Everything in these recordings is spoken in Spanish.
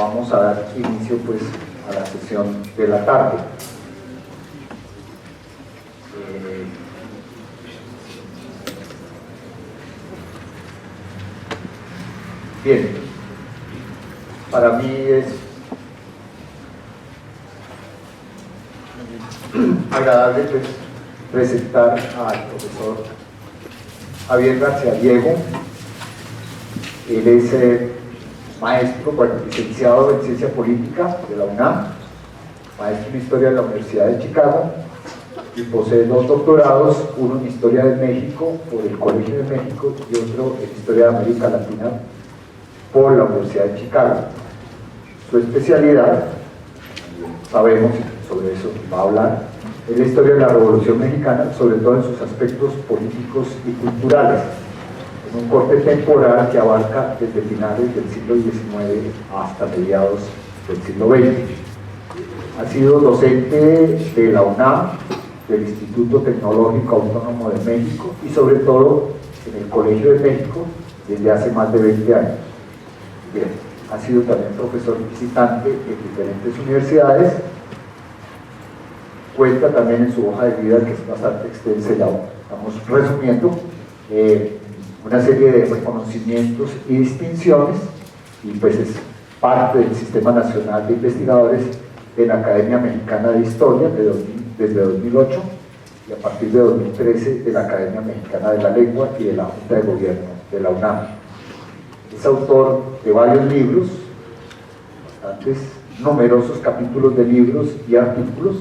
vamos a dar inicio pues a la sesión de la tarde. Bien, para mí es agradable pues presentar al profesor Javier García Diego. Él es maestro, licenciado en Ciencia Política de la UNAM, maestro en Historia de la Universidad de Chicago y posee 2 doctorados, uno en Historia de México por el Colegio de México y otro en Historia de América Latina por la Universidad de Chicago. Su especialidad, sabemos, sobre eso va a hablar, es la historia de la Revolución Mexicana, sobre todo en sus aspectos políticos y culturales, en un corte temporal que abarca desde finales del siglo XIX hasta mediados del siglo XX. Ha sido docente de la UNAM, del Instituto Tecnológico Autónomo de México y sobre todo en el Colegio de México desde hace más de 20 años. Bien, ha sido también profesor visitante en diferentes universidades. Cuenta también en su hoja de vida, que es bastante extensa, ya estamos resumiendo, una serie de reconocimientos y distinciones, y pues es parte del Sistema Nacional de Investigadores de la Academia Mexicana de Historia desde 2008 y a partir de 2013 de la Academia Mexicana de la Lengua y de la Junta de Gobierno de la UNAM. Es autor de varios libros, bastantes numerosos capítulos de libros y artículos,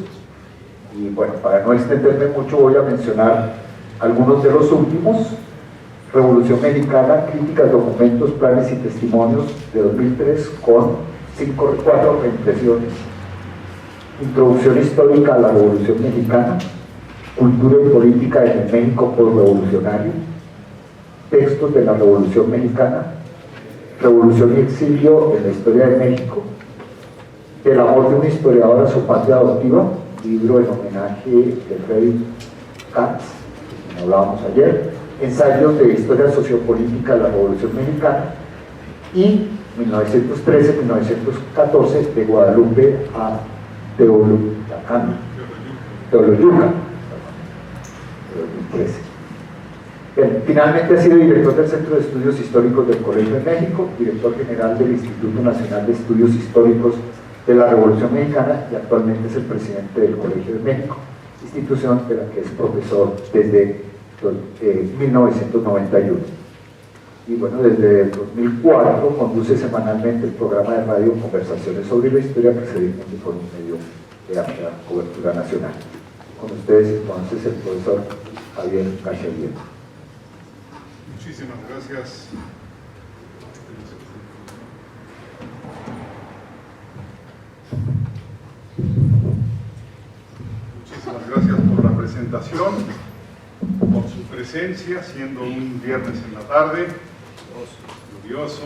y bueno, para no extenderme mucho voy a mencionar algunos de los últimos. Revolución Mexicana, críticas, documentos, planes y testimonios de 2003 con 4 reimpresiones. Introducción histórica a la Revolución Mexicana, cultura y política en el México postrevolucionario, textos de la Revolución Mexicana, revolución y exilio en la historia de México, el amor de un historiador a su patria adoptiva, libro en homenaje de Frederick Katz, que hablábamos ayer, ensayos de historia sociopolítica de la Revolución Mexicana y 1913-1914 de Guadalupe a Teoloyuca, 2013. Bien, finalmente ha sido director del Centro de Estudios Históricos del Colegio de México, director general del Instituto Nacional de Estudios Históricos de la Revolución Mexicana y actualmente es el presidente del Colegio de México, institución de la que es profesor desde 1991. Y bueno, desde el 2004 conduce semanalmente el programa de radio Conversaciones sobre la Historia, que se difunde por un medio de amplia cobertura nacional. Con ustedes entonces el profesor Javier García Diego. Muchísimas gracias. Muchísimas gracias por la presentación, por su presencia, siendo un viernes en la tarde, lluvioso,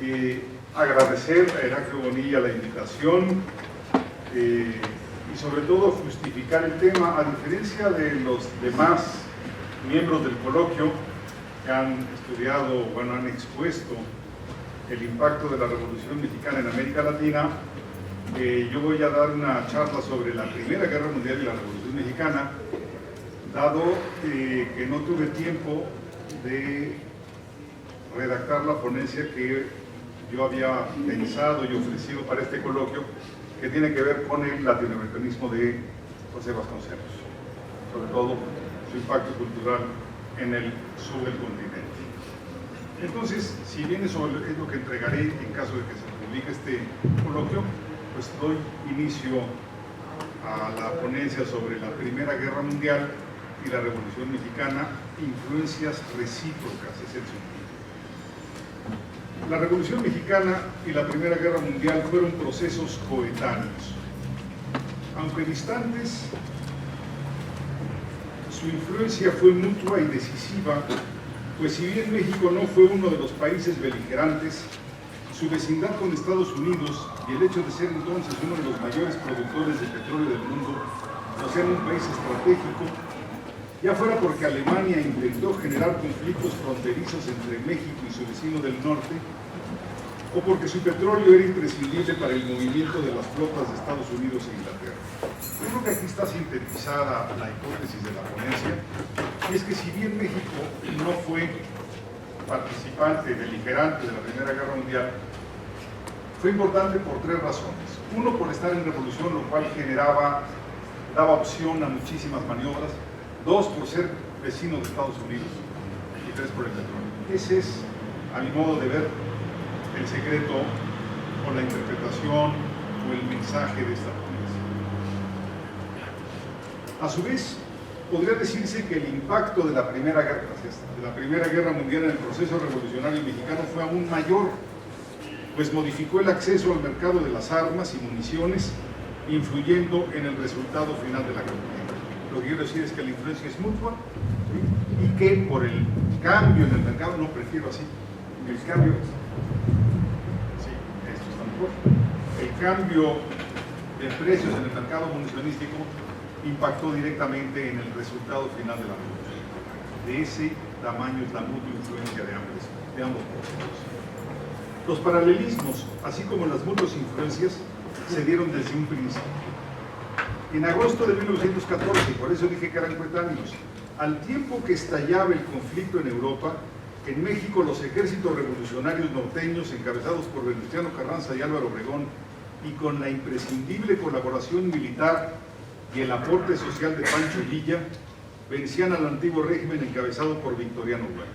y agradecer a Heraclio Bonilla la invitación y sobre todo justificar el tema, a diferencia de los demás miembros del coloquio que han estudiado, bueno, han expuesto el impacto de la Revolución Mexicana en América Latina. Yo voy a dar una charla sobre la Primera Guerra Mundial y la Revolución Mexicana, dado que no tuve tiempo de redactar la ponencia que yo había pensado y ofrecido para este coloquio, que tiene que ver con el latinoamericanismo de José Vasconcelos, sobre todo su impacto cultural en el sur del continente. Entonces, si bien eso es lo que entregaré en caso de que se publique este coloquio, pues doy inicio a la ponencia sobre la Primera Guerra Mundial y la Revolución Mexicana, influencias recíprocas, es el sentido. La Revolución Mexicana y la Primera Guerra Mundial fueron procesos coetáneos. Aunque distantes, su influencia fue mutua y decisiva, pues si bien México no fue uno de los países beligerantes, su vecindad con Estados Unidos y el hecho de ser entonces uno de los mayores productores de petróleo del mundo, o sea, un país estratégico, ya fuera porque Alemania intentó generar conflictos fronterizos entre México y su vecino del norte, o porque su petróleo era imprescindible para el movimiento de las flotas de Estados Unidos e Inglaterra. Yo creo que aquí está sintetizada la hipótesis de la ponencia, y es que si bien México no fue participante beligerante de la Primera Guerra Mundial, fue importante por tres razones. Uno, por estar en revolución, lo cual daba opción a muchísimas maniobras. Dos, por ser vecino de Estados Unidos. Y tres, por el petróleo. Ese es, a mi modo de ver, el secreto o la interpretación o el mensaje de esta ponencia. A su vez, podría decirse que el impacto de la Primera Guerra Mundial en el proceso revolucionario mexicano fue aún mayor, pues modificó el acceso al mercado de las armas y municiones, influyendo en el resultado final de la guerra. Lo que quiero decir es que la influencia es mutua, ¿sí? Y que por el cambio en el mercado, no prefiero así, el cambio, sí, esto está mejor, el cambio de precios en el mercado municionístico impactó directamente en el resultado final de la revolución. De ese tamaño es la mutua influencia de ambos procesos. Los paralelismos, así como las mutuas influencias, se dieron desde un principio. En agosto de 1914, por eso dije que eran coetáneos, al tiempo que estallaba el conflicto en Europa, en México los ejércitos revolucionarios norteños, encabezados por Venustiano Carranza y Álvaro Obregón, y con la imprescindible colaboración militar y el aporte social de Pancho Villa, vencían al antiguo régimen encabezado por Victoriano Huerta,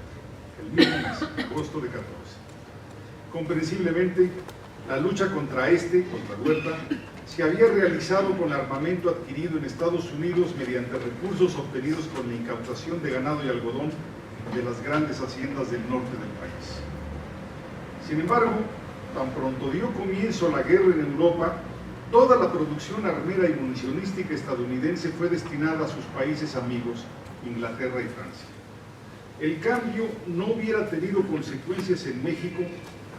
el mismo mes, agosto de 14. Comprensiblemente, la lucha contra Huerta, se había realizado con armamento adquirido en Estados Unidos mediante recursos obtenidos con la incautación de ganado y algodón de las grandes haciendas del norte del país. Sin embargo, tan pronto dio comienzo la guerra en Europa, toda la producción armera y municionística estadounidense fue destinada a sus países amigos, Inglaterra y Francia. El cambio no hubiera tenido consecuencias en México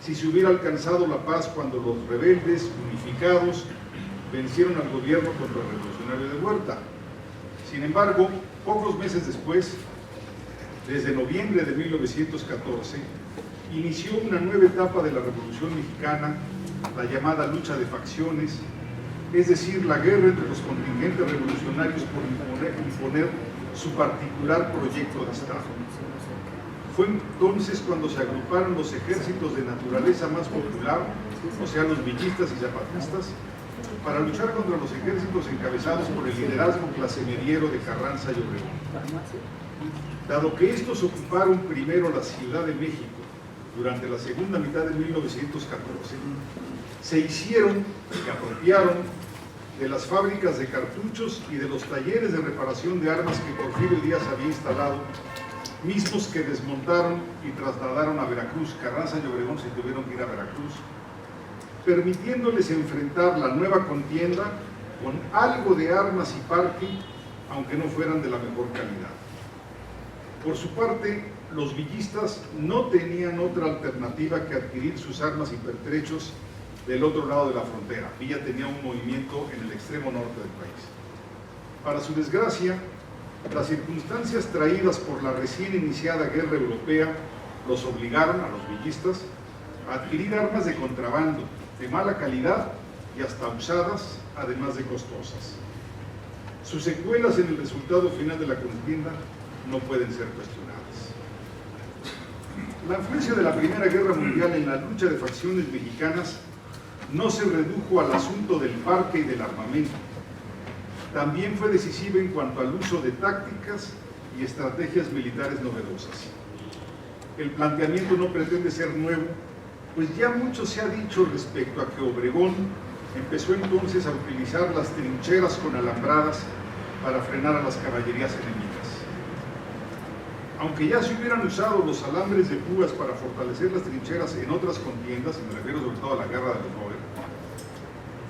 si se hubiera alcanzado la paz cuando los rebeldes unificados vencieron al gobierno contrarrevolucionario de Huerta. Sin embargo, pocos meses después, desde noviembre de 1914, inició una nueva etapa de la Revolución Mexicana, la llamada lucha de facciones, es decir, la guerra entre los contingentes revolucionarios por imponer su particular proyecto de Estado. Fue entonces cuando se agruparon los ejércitos de naturaleza más popular, o sea, los villistas y zapatistas, para luchar contra los ejércitos encabezados por el liderazgo clasemediero de Carranza y Obregón. Dado que estos ocuparon primero la Ciudad de México durante la segunda mitad de 1914, se hicieron y apropiaron de las fábricas de cartuchos y de los talleres de reparación de armas que Porfirio Díaz había instalado, mismos que desmontaron y trasladaron a Veracruz. Carranza y Obregón se tuvieron que ir a Veracruz, permitiéndoles enfrentar la nueva contienda con algo de armas y parque, aunque no fueran de la mejor calidad. Por su parte, los villistas no tenían otra alternativa que adquirir sus armas y pertrechos del otro lado de la frontera. Villa tenía un movimiento en el extremo norte del país. Para su desgracia, las circunstancias traídas por la recién iniciada guerra europea los obligaron a los villistas a adquirir armas de contrabando, de mala calidad y hasta usadas, además de costosas. Sus secuelas en el resultado final de la contienda no pueden ser cuestionadas. La influencia de la Primera Guerra Mundial en la lucha de facciones mexicanas no se redujo al asunto del parque y del armamento. También fue decisiva en cuanto al uso de tácticas y estrategias militares novedosas. El planteamiento no pretende ser nuevo, pues ya mucho se ha dicho respecto a que Obregón empezó entonces a utilizar las trincheras con alambradas para frenar a las caballerías enemigas. Aunque ya se hubieran usado los alambres de púas para fortalecer las trincheras en otras contiendas, y me refiero sobre todo a la guerra de los Boer,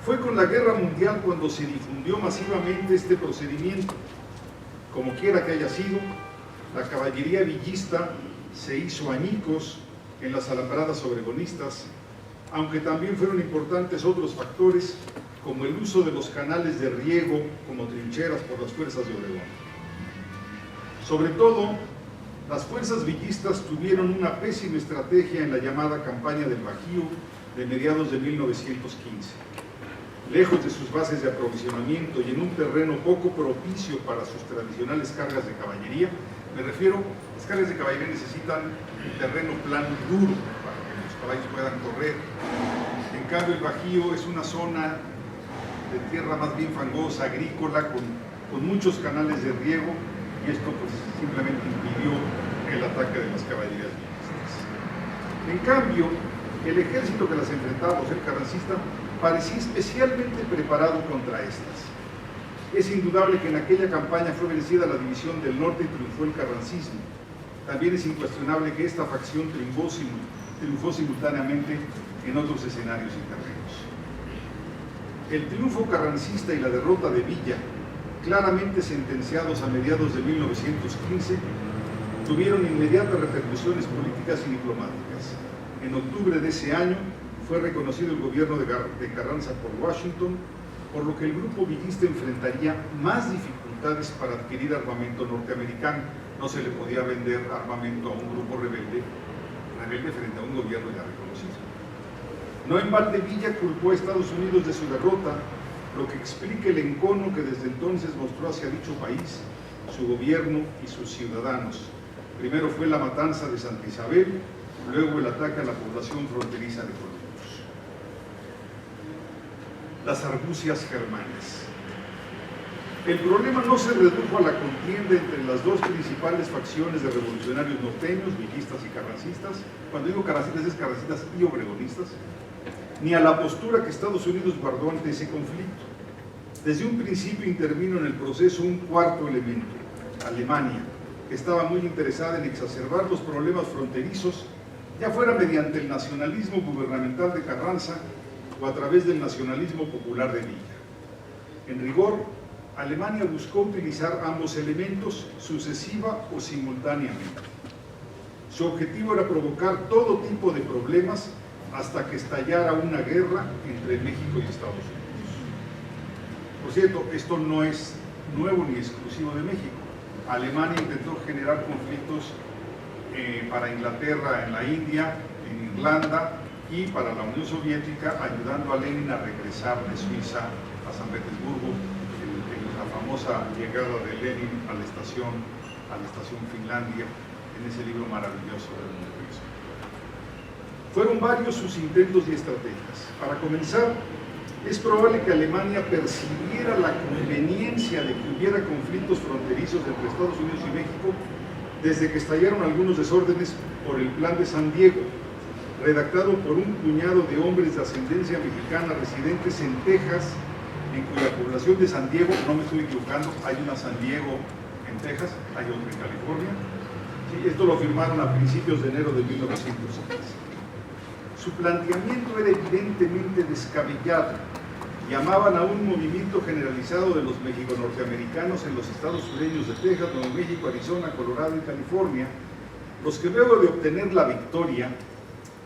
fue con la Guerra Mundial cuando se difundió masivamente este procedimiento. Como quiera que haya sido, la caballería villista se hizo añicos en las alambradas obregonistas, aunque también fueron importantes otros factores, como el uso de los canales de riego como trincheras por las fuerzas de Obregón. Sobre todo, las fuerzas villistas tuvieron una pésima estrategia en la llamada campaña del Bajío, de mediados de 1915. Lejos de sus bases de aprovisionamiento y en un terreno poco propicio para sus tradicionales cargas de caballería, me refiero, las cargas de caballería necesitan un terreno plano y duro para que los caballos puedan correr. En cambio, el Bajío es una zona de tierra más bien fangosa, agrícola, con muchos canales de riego, y esto pues simplemente impidió el ataque de las caballerías villistas. En cambio, el ejército que las enfrentaba, el carrancista, parecía especialmente preparado contra estas. Es indudable que en aquella campaña fue vencida la división del norte y triunfó el carrancismo. También es incuestionable que esta facción triunfó simultáneamente en otros escenarios y terrenos. El triunfo carrancista y la derrota de Villa, claramente sentenciados a mediados de 1915, tuvieron inmediatas repercusiones políticas y diplomáticas. En octubre de ese año fue reconocido el gobierno de Carranza por Washington, por lo que el grupo villista enfrentaría más dificultades para adquirir armamento norteamericano. No se le podía vender armamento a un grupo rebelde frente a un gobierno ya reconocido. No en balde Villa culpó a Estados Unidos de su derrota, lo que explica el encono que desde entonces mostró hacia dicho país, su gobierno y sus ciudadanos. Primero fue la matanza de Santa Isabel, luego el ataque a la población fronteriza de Columbus. Las argucias germanas. El problema no se redujo a la contienda entre las dos principales facciones de revolucionarios norteños, villistas y carrancistas. Cuando digo carrancistas es carrancistas y obregonistas, ni a la postura que Estados Unidos guardó ante ese conflicto. Desde un principio intervino en el proceso un cuarto elemento, Alemania, que estaba muy interesada en exacerbar los problemas fronterizos, ya fuera mediante el nacionalismo gubernamental de Carranza o a través del nacionalismo popular de Villa. En rigor, Alemania buscó utilizar ambos elementos sucesiva o simultáneamente. Su objetivo era provocar todo tipo de problemas hasta que estallara una guerra entre México y Estados Unidos. Por cierto, esto no es nuevo ni exclusivo de México. Alemania intentó generar conflictos para Inglaterra en la India, en Irlanda, y para la Unión Soviética, ayudando a Lenin a regresar de Suiza a San Petersburgo, en la famosa llegada de Lenin a la estación Finlandia, en ese libro maravilloso del universo. Fueron varios sus intentos y estrategias. Para comenzar, es probable que Alemania percibiera la conveniencia de que hubiera conflictos fronterizos entre Estados Unidos y México desde que estallaron algunos desórdenes por el Plan de San Diego, redactado por un puñado de hombres de ascendencia mexicana residentes en Texas, en cuya población de San Diego, no me estoy equivocando, hay una San Diego en Texas, hay otra en California. Sí, esto lo firmaron a principios de enero de 1915. Su planteamiento era evidentemente descabellado. Llamaban a un movimiento generalizado de los mexico-norteamericanos en los estados sureños de Texas, Nuevo México, Arizona, Colorado y California, los que luego de obtener la victoria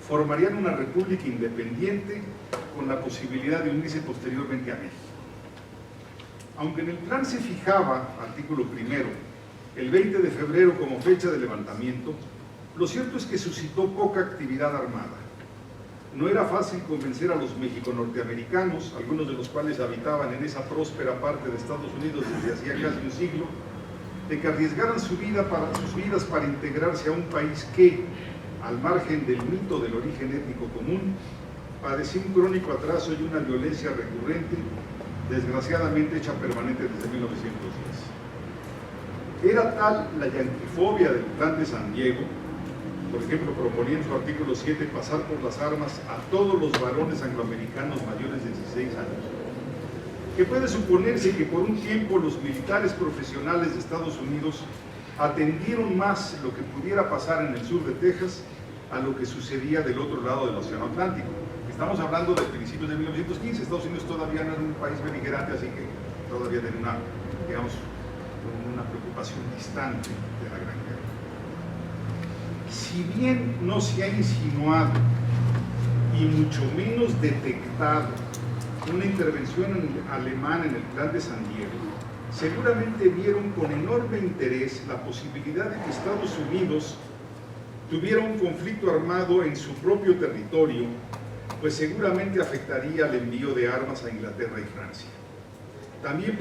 formarían una república independiente con la posibilidad de unirse posteriormente a México. Aunque en el plan se fijaba, artículo primero, el 20 de febrero como fecha de levantamiento, lo cierto es que suscitó poca actividad armada. No era fácil convencer a los mexico-norteamericanos, algunos de los cuales habitaban en esa próspera parte de Estados Unidos desde hacía casi un siglo, de que arriesgaran sus vidas para integrarse a un país que, al margen del mito del origen étnico común, padecía un crónico atraso y una violencia recurrente, desgraciadamente hecha permanente desde 1910. Era tal la yanquifobia del Plan de San Diego, por ejemplo, proponía en su artículo 7 pasar por las armas a todos los varones angloamericanos mayores de 16 años, que puede suponerse que por un tiempo los militares profesionales de Estados Unidos atendieron más lo que pudiera pasar en el sur de Texas a lo que sucedía del otro lado del Océano Atlántico. Estamos hablando de principios de 1915, Estados Unidos todavía no era un país beligerante, así que todavía tenía una preocupación distante de la Gran Guerra. Si bien no se ha insinuado y mucho menos detectado una intervención alemana en el Plan de San Diego, seguramente vieron con enorme interés la posibilidad de que Estados Unidos tuviera un conflicto armado en su propio territorio pues seguramente afectaría el envío de armas a Inglaterra y Francia. También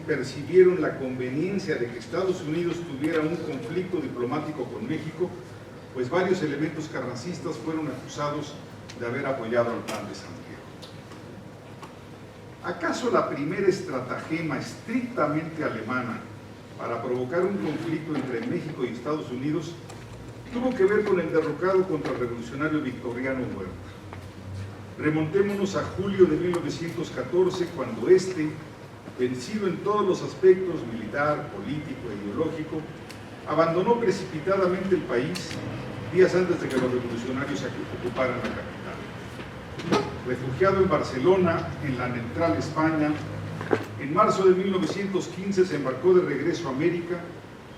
percibieron la conveniencia de que Estados Unidos tuviera un conflicto diplomático con México, pues varios elementos carrancistas fueron acusados de haber apoyado al Plan de San Diego. ¿Acaso la primera estratagema estrictamente alemana para provocar un conflicto entre México y Estados Unidos tuvo que ver con el derrocado contra el revolucionario Victoriano Huerta? Remontémonos a julio de 1914, cuando este, vencido en todos los aspectos, militar, político e ideológico, abandonó precipitadamente el país días antes de que los revolucionarios ocuparan la capital. Refugiado en Barcelona, en la neutral España, en marzo de 1915 se embarcó de regreso a América,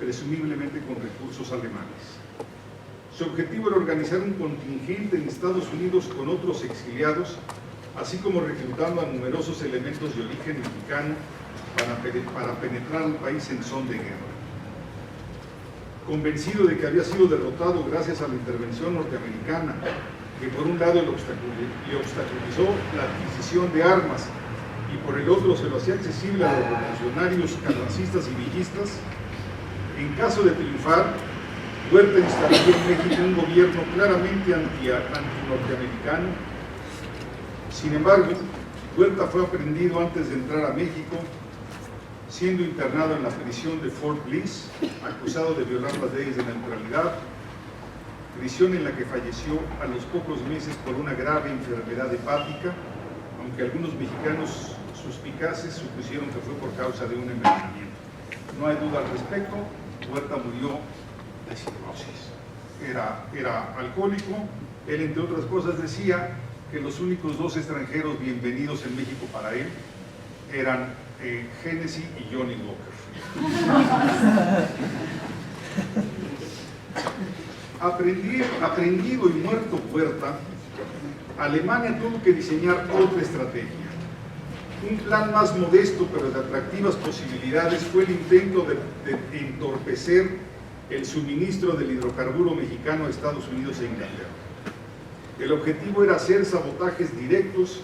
presumiblemente con recursos alemanes. Su objetivo era organizar un contingente en Estados Unidos con otros exiliados, así como reclutando a numerosos elementos de origen mexicano para penetrar al país en son de guerra. Convencido de que había sido derrotado gracias a la intervención norteamericana, que por un lado le obstaculizó la adquisición de armas y por el otro se lo hacía accesible a los revolucionarios carrancistas y villistas, en caso de triunfar, Huerta instalaría en México un gobierno claramente anti-norteamericano. Sin embargo, Huerta fue aprehendido antes de entrar a México, siendo internado en la prisión de Fort Bliss, acusado de violar las leyes de neutralidad, prisión en la que falleció a los pocos meses por una grave enfermedad hepática, aunque algunos mexicanos suspicaces supusieron que fue por causa de un envenenamiento. No hay duda al respecto, Huerta murió de cirrosis. Era alcohólico. Él, entre otras cosas, decía que los únicos dos extranjeros bienvenidos en México para él eran Hennessy y Johnny Walker. Aprendido y muerto Huerta, Alemania tuvo que diseñar otra estrategia. Un plan más modesto pero de atractivas posibilidades fue el intento de entorpecer el suministro del hidrocarburo mexicano a Estados Unidos e Inglaterra. El objetivo era hacer sabotajes directos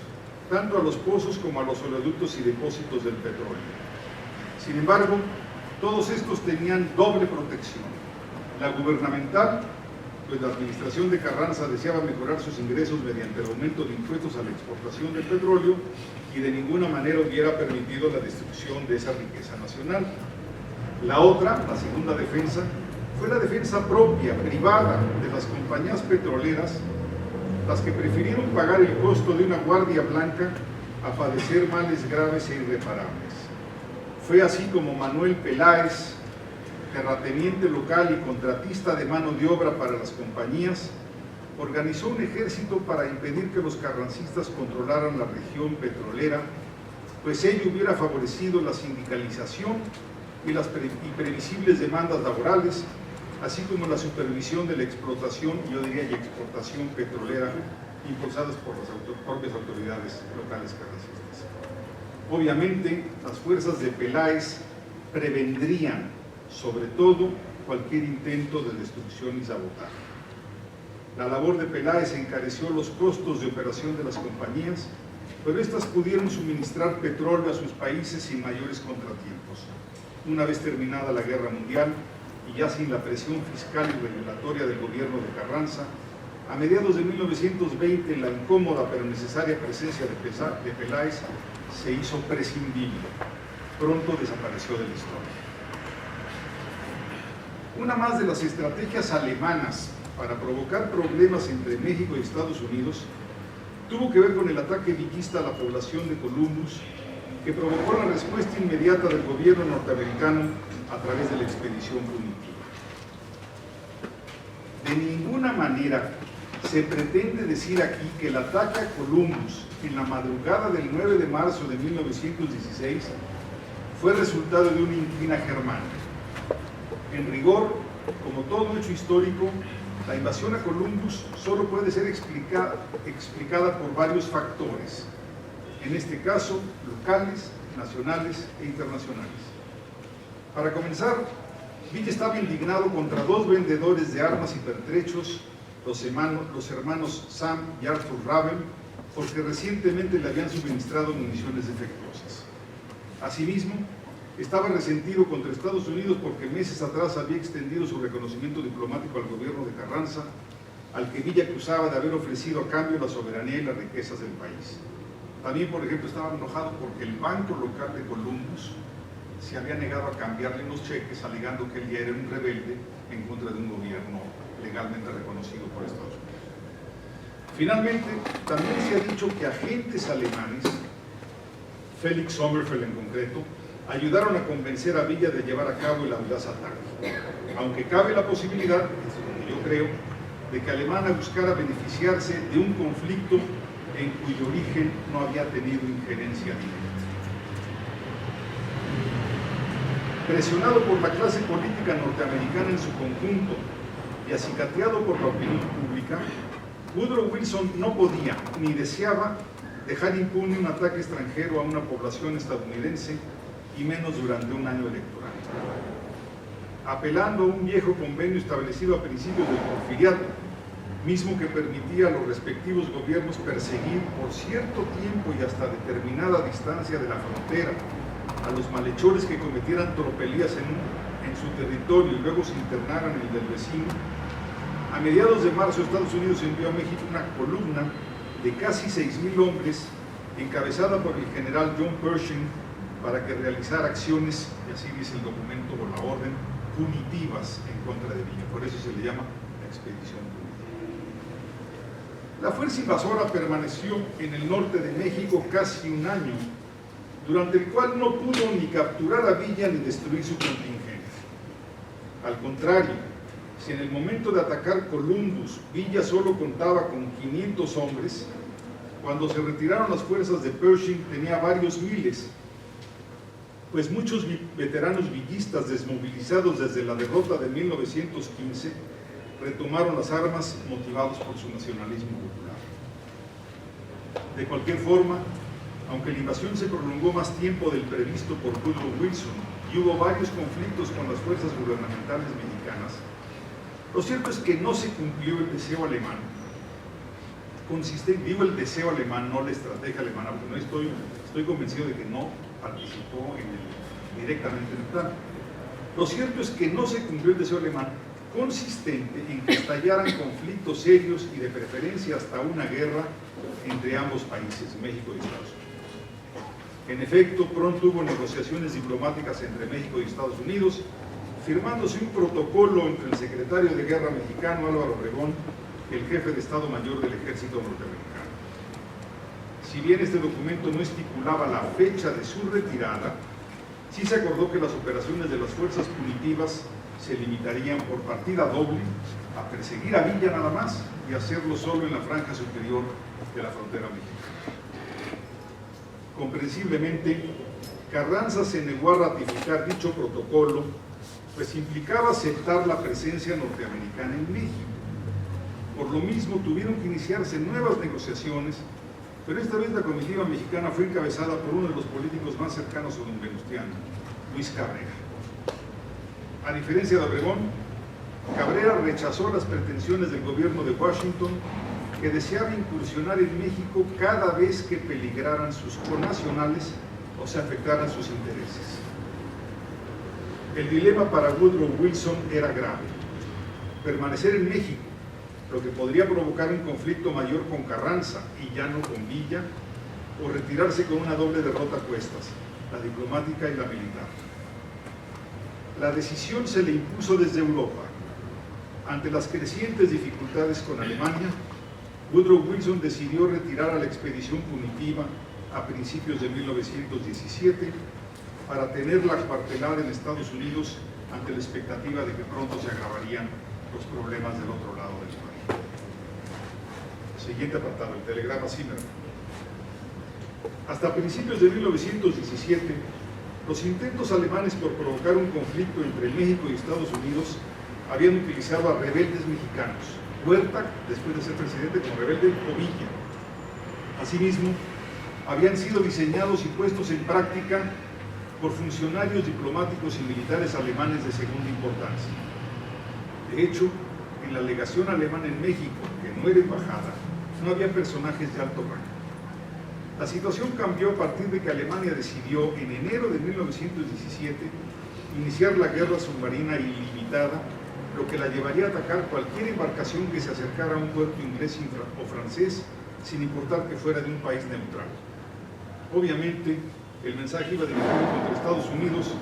tanto a los pozos como a los oleoductos y depósitos del petróleo. Sin embargo, todos estos tenían doble protección: la gubernamental, pues la administración de Carranza deseaba mejorar sus ingresos mediante el aumento de impuestos a la exportación del petróleo y de ninguna manera hubiera permitido la destrucción de esa riqueza nacional. La otra, la segunda defensa, fue la defensa propia, privada, de las compañías petroleras, las que prefirieron pagar el costo de una guardia blanca a padecer males graves e irreparables. Fue así como Manuel Peláez, terrateniente local y contratista de mano de obra para las compañías, organizó un ejército para impedir que los carrancistas controlaran la región petrolera, pues ello hubiera favorecido la sindicalización y las previsibles demandas laborales, así como la supervisión de la explotación, yo diría, y exportación petrolera impulsadas por las propias autoridades locales carrancistas. Obviamente, las fuerzas de Peláez prevendrían, sobre todo, cualquier intento de destrucción y sabotaje. La labor de Peláez encareció los costos de operación de las compañías, pero éstas pudieron suministrar petróleo a sus países sin mayores contratiempos. Una vez terminada la Guerra Mundial, y ya sin la presión fiscal y regulatoria del gobierno de Carranza, a mediados de 1920 la incómoda pero necesaria presencia de Peláez se hizo prescindible. Pronto desapareció de la historia. Una más de las estrategias alemanas para provocar problemas entre México y Estados Unidos tuvo que ver con el ataque villista a la población de Columbus, que provocó la respuesta inmediata del gobierno norteamericano a través de la expedición punitiva. De ninguna manera se pretende decir aquí que el ataque a Columbus en la madrugada del 9 de marzo de 1916 fue resultado de una inquina germana. En rigor, como todo hecho histórico, la invasión a Columbus solo puede ser explicada por varios factores, en este caso locales, nacionales e internacionales. Para comenzar, Villa estaba indignado contra dos vendedores de armas y pertrechos, los hermanos Sam y Arthur Raven, porque recientemente le habían suministrado municiones defectuosas. Asimismo, estaba resentido contra Estados Unidos porque meses atrás había extendido su reconocimiento diplomático al gobierno de Carranza, al que Villa acusaba de haber ofrecido a cambio la soberanía y las riquezas del país. También, por ejemplo, estaba enojado porque el banco local de Columbus se había negado a cambiarle los cheques, alegando que él ya era un rebelde en contra de un gobierno legalmente reconocido por Estados Unidos. Finalmente, también se ha dicho que agentes alemanes, Felix Sommerfeld en concreto, ayudaron a convencer a Villa de llevar a cabo el audaz ataque, aunque cabe la posibilidad, es lo que yo creo, de que Alemania buscara beneficiarse de un conflicto en cuyo origen no había tenido injerencia directa. Presionado por la clase política norteamericana en su conjunto y acicateado por la opinión pública, Woodrow Wilson no podía ni deseaba dejar impune un ataque extranjero a una población estadounidense, y menos durante un año electoral. Apelando a un viejo convenio establecido a principios del Porfiriato, mismo que permitía a los respectivos gobiernos perseguir por cierto tiempo y hasta determinada distancia de la frontera a los malhechores que cometieran tropelías en su territorio y luego se internaran en el del vecino, a mediados de marzo Estados Unidos envió a México una columna de casi 6,000 hombres encabezada por el general John Pershing para que realizara acciones, y así dice el documento o la orden, punitivas en contra de Villa. Por eso se le llama la expedición punitiva. La fuerza invasora permaneció en el norte de México casi un año, durante el cual no pudo ni capturar a Villa ni destruir su contingente. Al contrario, si en el momento de atacar Columbus, Villa solo contaba con 500 hombres, cuando se retiraron las fuerzas de Pershing tenía varios miles, pues muchos veteranos villistas desmovilizados desde la derrota de 1915 retomaron las armas motivados por su nacionalismo popular. De cualquier forma, aunque la invasión se prolongó más tiempo del previsto por Woodrow Wilson y hubo varios conflictos con las fuerzas gubernamentales mexicanas, lo cierto es que no se cumplió el deseo alemán. Digo el deseo alemán, no la estrategia alemana, porque no estoy convencido de que no participó directamente en el plan. Lo cierto es que no se cumplió el deseo alemán, consistente en que estallaran conflictos serios y de preferencia hasta una guerra entre ambos países, México y Estados Unidos. En efecto, pronto hubo negociaciones diplomáticas entre México y Estados Unidos, firmándose un protocolo entre el secretario de Guerra mexicano, Álvaro Obregón, y el jefe de Estado Mayor del Ejército norteamericano. Si bien este documento no estipulaba la fecha de su retirada, sí se acordó que las operaciones de las fuerzas punitivas se limitarían por partida doble a perseguir a Villa nada más y hacerlo solo en la franja superior de la frontera mexicana. Comprensiblemente, Carranza se negó a ratificar dicho protocolo, pues implicaba aceptar la presencia norteamericana en México. Por lo mismo, tuvieron que iniciarse nuevas negociaciones, pero esta vez la comitiva mexicana fue encabezada por uno de los políticos más cercanos a don Venustiano, Luis Cabrera. A diferencia de Obregón, Cabrera rechazó las pretensiones del gobierno de Washington, que deseaba incursionar en México cada vez que peligraran sus connacionales o se afectaran sus intereses. El dilema para Woodrow Wilson era grave: permanecer en México, lo que podría provocar un conflicto mayor con Carranza y ya no con Villa, o retirarse con una doble derrota a cuestas, la diplomática y la militar. La decisión se le impuso desde Europa. Ante las crecientes dificultades con Alemania, Woodrow Wilson decidió retirar a la expedición punitiva a principios de 1917 para tenerla cuartelada en Estados Unidos ante la expectativa de que pronto se agravarían los problemas del otro lado del mar. Siguiente apartado, el telegrama Zimmermann. Hasta principios de 1917, los intentos alemanes por provocar un conflicto entre México y Estados Unidos habían utilizado a rebeldes mexicanos, Huerta, después de ser presidente, como rebelde, o Villa. Asimismo, habían sido diseñados y puestos en práctica por funcionarios diplomáticos y militares alemanes de segunda importancia. De hecho, en la legación alemana en México, que no era embajada, no había personajes de alto rango. La situación cambió a partir de que Alemania decidió en enero de 1917 iniciar la guerra submarina ilimitada, lo que la llevaría a atacar cualquier embarcación que se acercara a un puerto inglés o francés, sin importar que fuera de un país neutral. Obviamente, el mensaje iba dirigido contra Estados Unidos,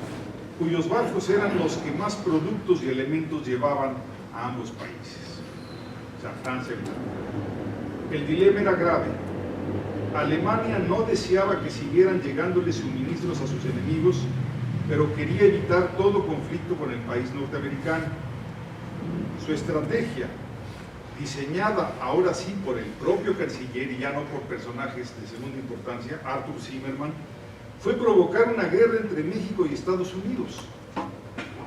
cuyos barcos eran los que más productos y elementos llevaban a ambos países, o sea, Francia y Inglaterra. El dilema era grave. Alemania no deseaba que siguieran llegándole suministros a sus enemigos, pero quería evitar todo conflicto con el país norteamericano. Su estrategia, diseñada ahora sí por el propio canciller y ya no por personajes de segunda importancia, Arthur Zimmermann, fue provocar una guerra entre México y Estados Unidos.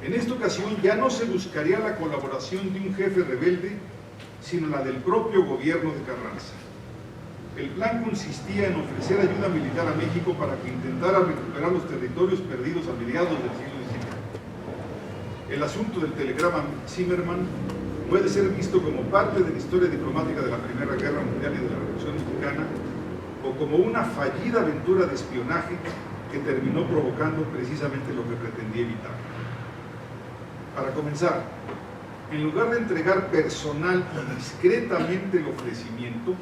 En esta ocasión ya no se buscaría la colaboración de un jefe rebelde, sino la del propio gobierno de Carranza. El plan consistía en ofrecer ayuda militar a México para que intentara recuperar los territorios perdidos a mediados del siglo XIX. El asunto del telegrama Zimmermann puede ser visto como parte de la historia diplomática de la Primera Guerra Mundial y de la Revolución Mexicana, o como una fallida aventura de espionaje que terminó provocando precisamente lo que pretendía evitar. Para comenzar, en lugar de entregar personal y discretamente el ofrecimiento,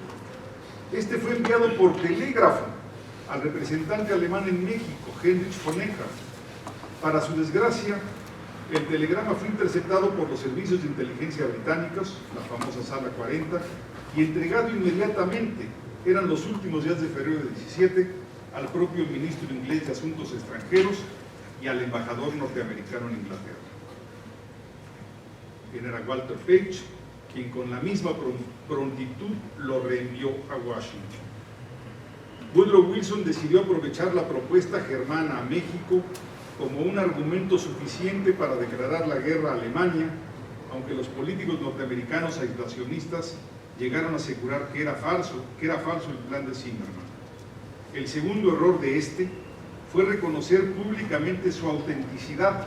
este fue enviado por telégrafo al representante alemán en México, Heinrich von Eckart. Para su desgracia, el telegrama fue interceptado por los servicios de inteligencia británicos, la famosa Sala 40, y entregado inmediatamente, eran los últimos días de febrero de 17, al propio ministro inglés de Asuntos Extranjeros y al embajador norteamericano en Inglaterra. Era Walter Page, quien con la misma prontitud lo reenvió a Washington. Woodrow Wilson decidió aprovechar la propuesta germana a México como un argumento suficiente para declarar la guerra a Alemania, aunque los políticos norteamericanos aislacionistas llegaron a asegurar que era falso el plan de Zimmermann. El segundo error de este fue reconocer públicamente su autenticidad,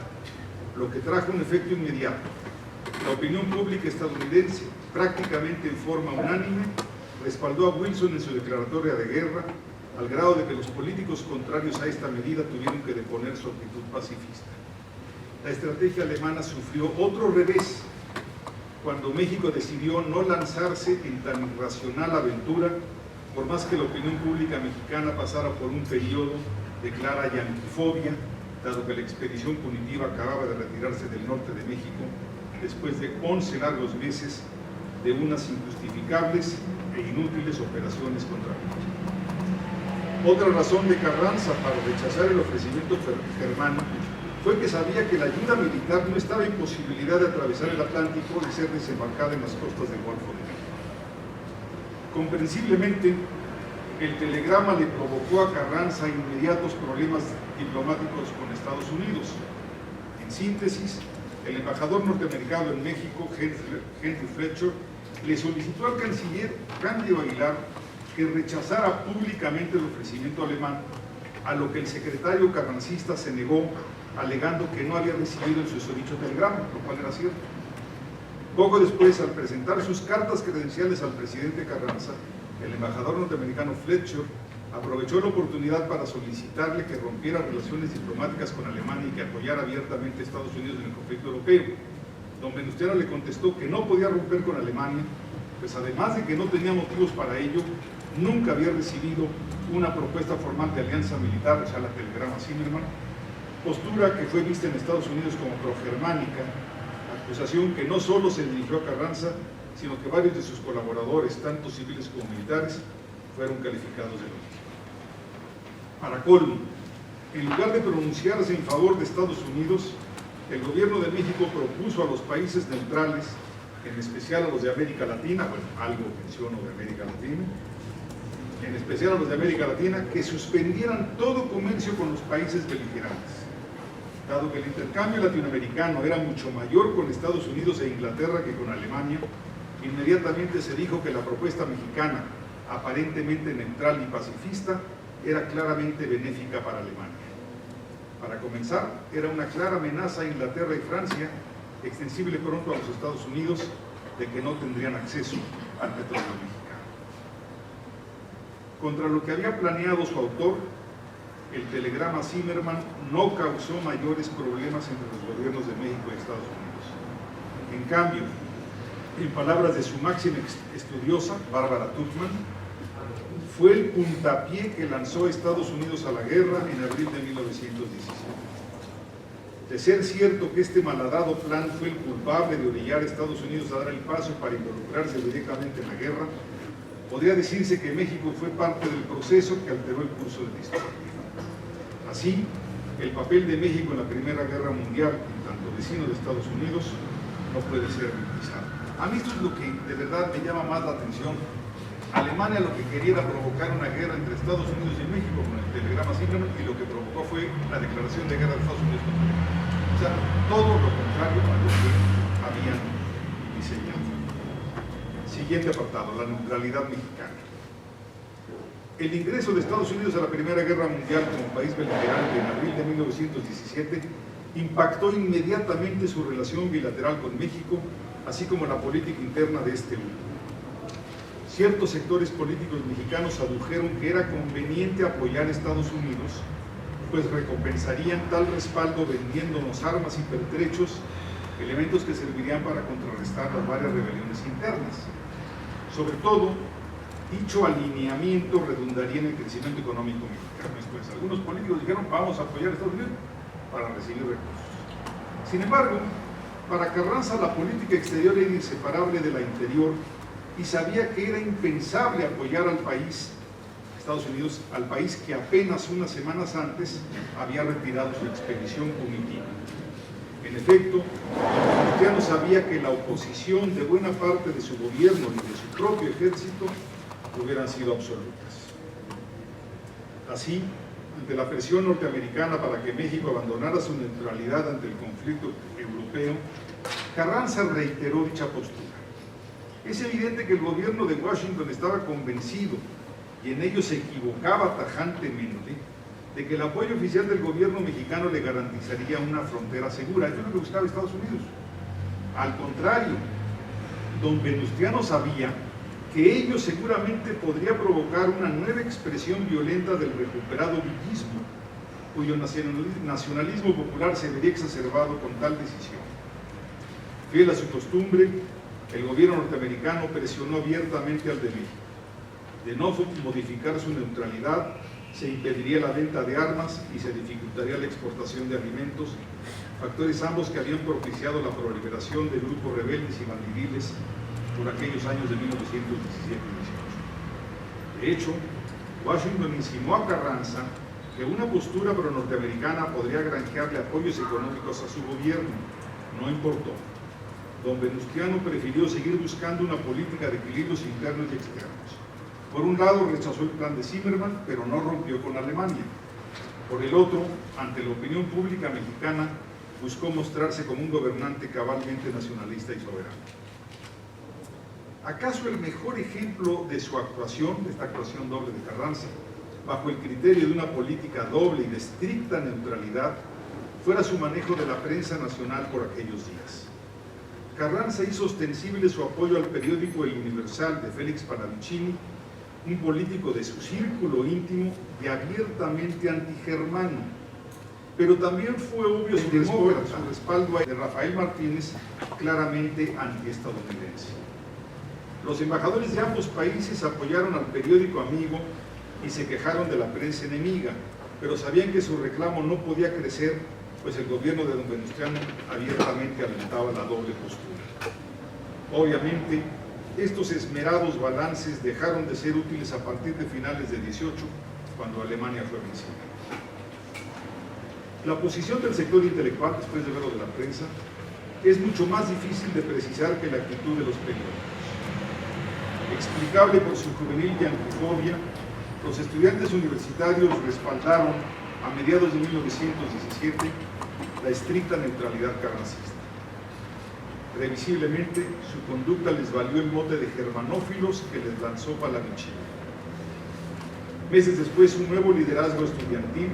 lo que trajo un efecto inmediato. La opinión pública estadounidense, prácticamente en forma unánime, respaldó a Wilson en su declaratoria de guerra, al grado de que los políticos contrarios a esta medida tuvieron que deponer su actitud pacifista. La estrategia alemana sufrió otro revés cuando México decidió no lanzarse en tan irracional aventura, por más que la opinión pública mexicana pasara por un periodo de clara yanquifobia, dado que la expedición punitiva acababa de retirarse del norte de México después de 11 largos meses de unas injustificables e inútiles operaciones contra México. Otra razón de Carranza para rechazar el ofrecimiento germano fue que sabía que la ayuda militar no estaba en posibilidad de atravesar el Atlántico y ser desembarcada en las costas del Golfo de México. Comprensiblemente, el telegrama le provocó a Carranza inmediatos problemas diplomáticos con Estados Unidos. En síntesis, el embajador norteamericano en México, Henry Fletcher, le solicitó al canciller Cándido Aguilar que rechazara públicamente el ofrecimiento alemán, a lo que el secretario carrancista se negó, alegando que no había recibido el susodicho telegrama, lo cual era cierto. Poco después, al presentar sus cartas credenciales al presidente Carranza, el embajador norteamericano Fletcher aprovechó la oportunidad para solicitarle que rompiera relaciones diplomáticas con Alemania y que apoyara abiertamente a Estados Unidos en el conflicto europeo. Don Venustiano le contestó que no podía romper con Alemania, pues además de que no tenía motivos para ello, nunca había recibido una propuesta formal de alianza militar, o sea, la telegrama Zimmermann, postura que fue vista en Estados Unidos como progermánica, acusación que no solo se dirigió a Carranza, sino que varios de sus colaboradores, tanto civiles como militares, fueron calificados de lo mismo. Para colmo, en lugar de pronunciarse en favor de Estados Unidos, el gobierno de México propuso a los países neutrales, en especial a los de América Latina, bueno, algo menciono de América Latina, en especial a los de América Latina, que suspendieran todo comercio con los países beligerantes. Dado que el intercambio latinoamericano era mucho mayor con Estados Unidos e Inglaterra que con Alemania, inmediatamente se dijo que la propuesta mexicana, aparentemente neutral y pacifista, era claramente benéfica para Alemania. Para comenzar, era una clara amenaza a Inglaterra y Francia, extensible pronto a los Estados Unidos, de que no tendrían acceso al petróleo mexicano. Contra lo que había planeado su autor, el telegrama Zimmermann no causó mayores problemas entre los gobiernos de México y Estados Unidos. En cambio, en palabras de su máxima estudiosa, Bárbara Tuchman, fue el puntapié que lanzó a Estados Unidos a la guerra en abril de 1917. De ser cierto que este malhadado plan fue el culpable de orillar a Estados Unidos a dar el paso para involucrarse directamente en la guerra, podría decirse que México fue parte del proceso que alteró el curso de la historia. Así, el papel de México en la Primera Guerra Mundial, en tanto vecino de Estados Unidos, no puede ser minimizado. A mí esto es lo que de verdad me llama más la atención. Alemania lo que quería era provocar una guerra entre Estados Unidos y México con el telegrama Zimmermann, y lo que provocó fue la declaración de guerra de Estados Unidos contra México. O sea, todo lo contrario a lo que habían diseñado. Siguiente apartado, la neutralidad mexicana. El ingreso de Estados Unidos a la Primera Guerra Mundial como país beligerante en abril de 1917 impactó inmediatamente su relación bilateral con México, así como la política interna de este último. Ciertos sectores políticos mexicanos adujeron que era conveniente apoyar a Estados Unidos, pues recompensarían tal respaldo vendiéndonos armas y pertrechos, elementos que servirían para contrarrestar las varias rebeliones internas. Sobre todo, dicho alineamiento redundaría en el crecimiento económico mexicano. Pues algunos políticos dijeron, vamos a apoyar a Estados Unidos para recibir recursos. Sin embargo, para Carranza la política exterior era inseparable de la interior, y sabía que era impensable apoyar al país, Estados Unidos, al país que apenas unas semanas antes había retirado su expedición punitiva. En efecto, Venustiano sabía que la oposición de buena parte de su gobierno y de su propio ejército hubieran sido absolutas. Así, ante la presión norteamericana para que México abandonara su neutralidad ante el conflicto europeo, Carranza reiteró dicha postura. Es evidente que el gobierno de Washington estaba convencido, y en ello se equivocaba tajantemente, de que el apoyo oficial del gobierno mexicano le garantizaría una frontera segura. Esto es lo que buscaba Estados Unidos. Al contrario, don Venustiano sabía que ello seguramente podría provocar una nueva expresión violenta del recuperado villismo, cuyo nacionalismo popular se vería exacerbado con tal decisión. Fiel a su costumbre, el gobierno norteamericano presionó abiertamente al de México. De no modificar su neutralidad, se impediría la venta de armas y se dificultaría la exportación de alimentos, factores ambos que habían propiciado la proliferación de grupos rebeldes y bandidiles por aquellos años de 1917 y 18. De hecho, Washington insinuó a Carranza que una postura pro-norteamericana podría granjearle apoyos económicos a su gobierno. No importó. Don Venustiano prefirió seguir buscando una política de equilibrios internos y externos. Por un lado rechazó el plan de Zimmermann, pero no rompió con Alemania. Por el otro, ante la opinión pública mexicana, buscó mostrarse como un gobernante cabalmente nacionalista y soberano. ¿Acaso el mejor ejemplo de su actuación, de esta actuación doble de Carranza, bajo el criterio de una política doble y de estricta neutralidad, fuera su manejo de la prensa nacional por aquellos días? Carranza hizo ostensible su apoyo al periódico El Universal de Félix Palavicini, un político de su círculo íntimo y abiertamente antigermano, pero también fue obvio su respaldo de Rafael Martínez, claramente antiestadounidense. Los embajadores de ambos países apoyaron al periódico amigo y se quejaron de la prensa enemiga, pero sabían que su reclamo no podía crecer, pues el gobierno de don Venustiano abiertamente alentaba la doble postura. Obviamente, estos esmerados balances dejaron de ser útiles a partir de finales de 18, cuando Alemania fue vencida. La posición del sector intelectual, después de ver lo de la prensa, es mucho más difícil de precisar que la actitud de los periódicos. Explicable por su juvenil yanquifobia, los estudiantes universitarios respaldaron a mediados de 1917 la estricta neutralidad carrancista. Previsiblemente, su conducta les valió el mote de germanófilos que les lanzó Palavicini. Meses después, un nuevo liderazgo estudiantil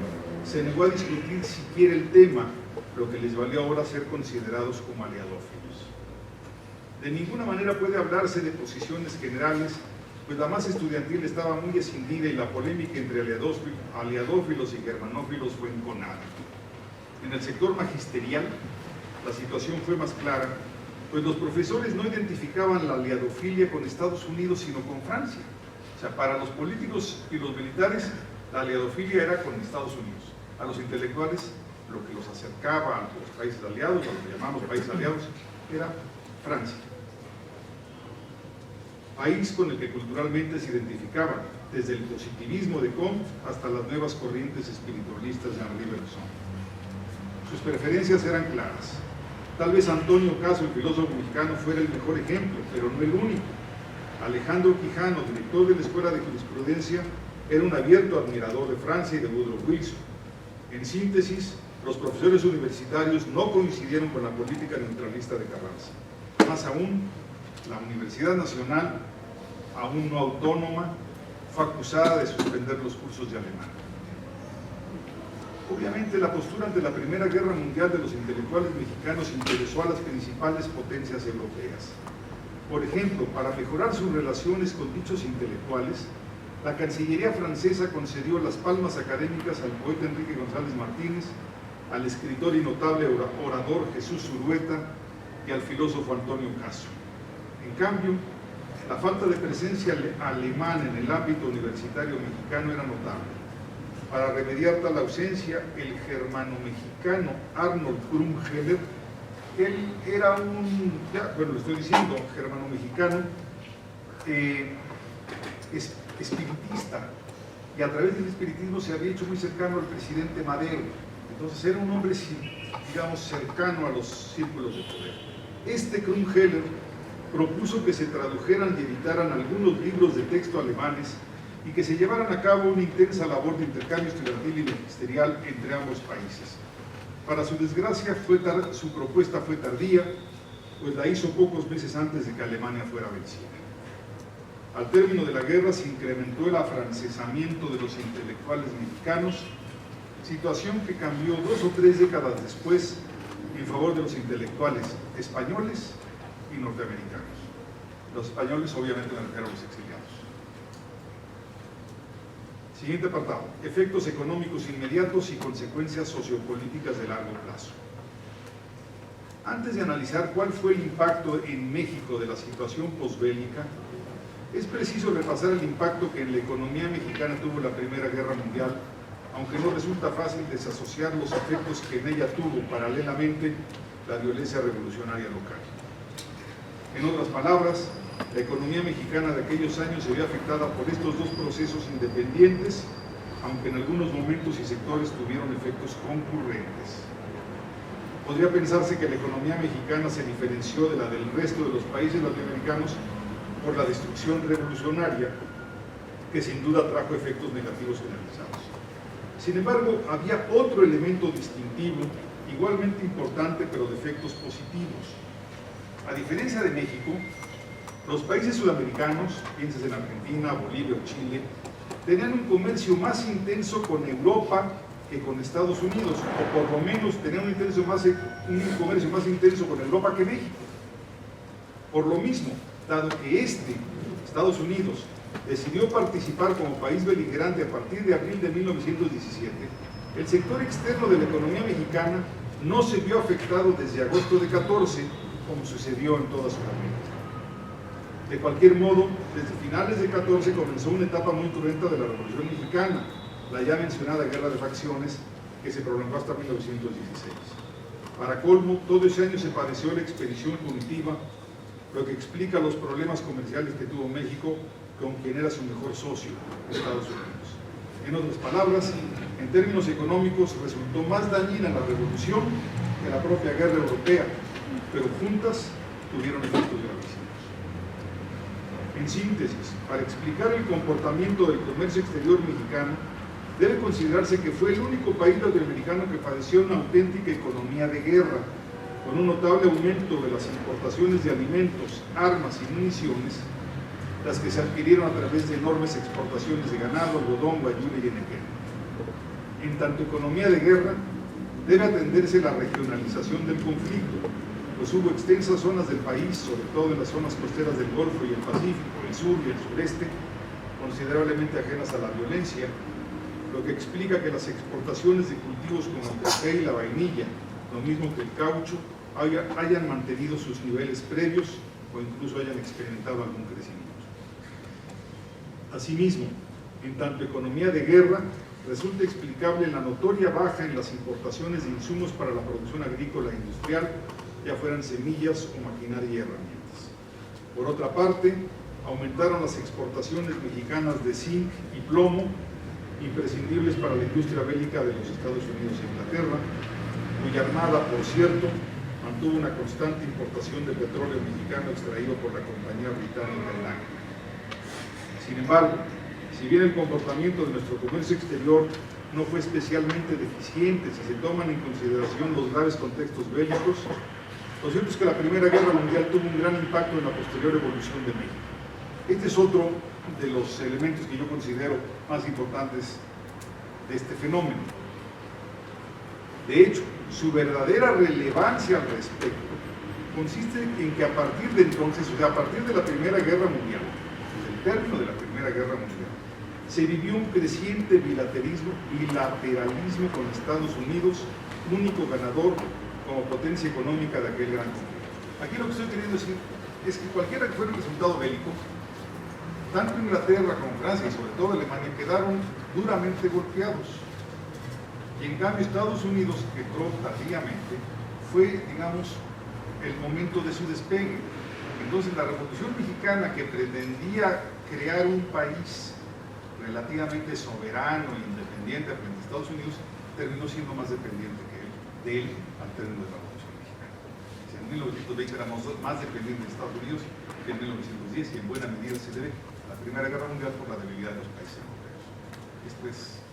se negó a discutir siquiera el tema, lo que les valió ahora ser considerados como aliadófilos. De ninguna manera puede hablarse de posiciones generales, pues la masa estudiantil estaba muy escindida y la polémica entre aliadófilos y germanófilos fue enconada. En el sector magisterial, la situación fue más clara, pues los profesores no identificaban la aliadofilia con Estados Unidos, sino con Francia. O sea, para los políticos y los militares, la aliadofilia era con Estados Unidos. A los intelectuales, lo que los acercaba a los países aliados, a lo que llamamos países aliados, era Francia. País con el que culturalmente se identificaban, desde el positivismo de Comte hasta las nuevas corrientes espiritualistas de Henri Bergson. Sus preferencias eran claras. Tal vez Antonio Caso, el filósofo mexicano, fuera el mejor ejemplo, pero no el único. Alejandro Quijano, director de la Escuela de Jurisprudencia, era un abierto admirador de Francia y de Woodrow Wilson. En síntesis, los profesores universitarios no coincidieron con la política neutralista de Carranza. Más aún, la Universidad Nacional, aún no autónoma, fue acusada de suspender los cursos de alemán. Obviamente, la postura ante la Primera Guerra Mundial de los intelectuales mexicanos interesó a las principales potencias europeas. Por ejemplo, para mejorar sus relaciones con dichos intelectuales, la Cancillería francesa concedió las palmas académicas al poeta Enrique González Martínez, al escritor y notable orador Jesús Zulueta y al filósofo Antonio Caso. En cambio, la falta de presencia alemana en el ámbito universitario mexicano era notable. Para remediar tal ausencia, el germano-mexicano Arnold Krumheller, él era lo estoy diciendo, germano-mexicano, espiritista, y a través del espiritismo se había hecho muy cercano al presidente Madero. Entonces era un hombre, digamos, cercano a los círculos de poder. Este Krumheller propuso que se tradujeran y editaran algunos libros de texto alemanes y que se llevaran a cabo una intensa labor de intercambio estudiantil y magisterial entre ambos países. Para su desgracia, su propuesta fue tardía, pues la hizo pocos meses antes de que Alemania fuera vencida. Al término de la guerra se incrementó el afrancesamiento de los intelectuales mexicanos, situación que cambió 2 o 3 décadas después en favor de los intelectuales españoles y norteamericanos. Los españoles obviamente me refiero a los exiliados. Siguiente apartado, efectos económicos inmediatos y consecuencias sociopolíticas de largo plazo. Antes de analizar cuál fue el impacto en México de la situación posbélica, es preciso repasar el impacto que en la economía mexicana tuvo la Primera Guerra Mundial, aunque no resulta fácil desasociar los efectos que en ella tuvo paralelamente la violencia revolucionaria local. En otras palabras, la economía mexicana de aquellos años se vio afectada por estos dos procesos independientes, aunque en algunos momentos y sectores tuvieron efectos concurrentes. Podría pensarse que la economía mexicana se diferenció de la del resto de los países latinoamericanos por la destrucción revolucionaria, que sin duda trajo efectos negativos generalizados. Sin embargo, había otro elemento distintivo, igualmente importante, pero de efectos positivos. A diferencia de México, los países sudamericanos, pienses en Argentina, Bolivia o Chile, tenían un comercio más intenso con Europa que con Estados Unidos, o por lo menos tenían un comercio más intenso con Europa que México. Por lo mismo, dado que Estados Unidos, decidió participar como país beligerante a partir de abril de 1917, el sector externo de la economía mexicana no se vio afectado desde agosto de 14, como sucedió en toda Sudamérica. De cualquier modo, desde finales de 14 comenzó una etapa muy cruenta de la Revolución Mexicana, la ya mencionada Guerra de Facciones, que se prolongó hasta 1916. Para colmo, todo ese año se padeció la expedición punitiva, lo que explica los problemas comerciales que tuvo México con quien era su mejor socio, Estados Unidos. En otras palabras, en términos económicos, resultó más dañina la revolución que la propia guerra europea, pero juntas tuvieron efectos gravísimos. En síntesis, para explicar el comportamiento del comercio exterior mexicano, debe considerarse que fue el único país latinoamericano que padeció una auténtica economía de guerra, con un notable aumento de las importaciones de alimentos, armas y municiones, las que se adquirieron a través de enormes exportaciones de ganado, algodón, guayule y enequén. En tanto economía de guerra, debe atenderse la regionalización del conflicto, pues hubo extensas zonas del país, sobre todo en las zonas costeras del Golfo y el Pacífico, el sur y el sureste, considerablemente ajenas a la violencia, lo que explica que las exportaciones de cultivos como el café y la vainilla, lo mismo que el caucho, hayan mantenido sus niveles previos o incluso hayan experimentado algún crecimiento. Asimismo, en tanto economía de guerra, resulta explicable la notoria baja en las importaciones de insumos para la producción agrícola e industrial, ya fueran semillas o maquinaria y herramientas. Por otra parte, aumentaron las exportaciones mexicanas de zinc y plomo, imprescindibles para la industria bélica de los Estados Unidos e Inglaterra, cuya armada, por cierto, mantuvo una constante importación de petróleo mexicano extraído por la compañía británica ENAC. Sin embargo, si bien el comportamiento de nuestro comercio exterior no fue especialmente deficiente si se toman en consideración los graves contextos bélicos, lo cierto es que la Primera Guerra Mundial tuvo un gran impacto en la posterior evolución de México. Este es otro de los elementos que yo considero más importantes de este fenómeno. De hecho, su verdadera relevancia al respecto consiste en que a partir de entonces, o sea, a partir de la Primera Guerra Mundial, desde el término de la Primera Guerra Mundial, se vivió un creciente bilateralismo con Estados Unidos, único ganador como potencia económica de aquel gran conflicto. Aquí lo que estoy queriendo decir es que cualquiera que fuera el resultado bélico, tanto Inglaterra como Francia y sobre todo Alemania quedaron duramente golpeados. Y en cambio Estados Unidos, que entró tardíamente, fue, digamos, el momento de su despegue. Entonces la Revolución Mexicana, que pretendía crear un país relativamente soberano e independiente frente a Estados Unidos, terminó siendo más dependiente de él al término de la Revolución Mexicana. En 1920 éramos más dependientes de Estados Unidos que en 1910, y en buena medida se debe a la Primera Guerra Mundial por la debilidad de los países europeos. Esto es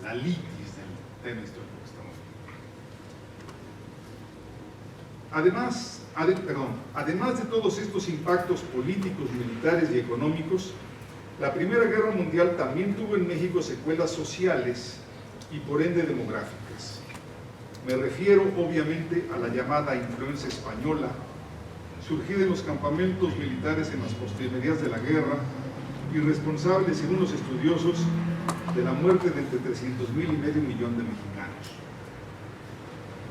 la litis del tema histórico que estamos viviendo. Además de todos estos impactos políticos, militares y económicos, la Primera Guerra Mundial también tuvo en México secuelas sociales y por ende demográficas. Me refiero obviamente a la llamada influencia española, surgida en los campamentos militares en las postrimerías de la guerra y responsable, según los estudiosos, de la muerte de entre 300,000 y medio millón de mexicanos.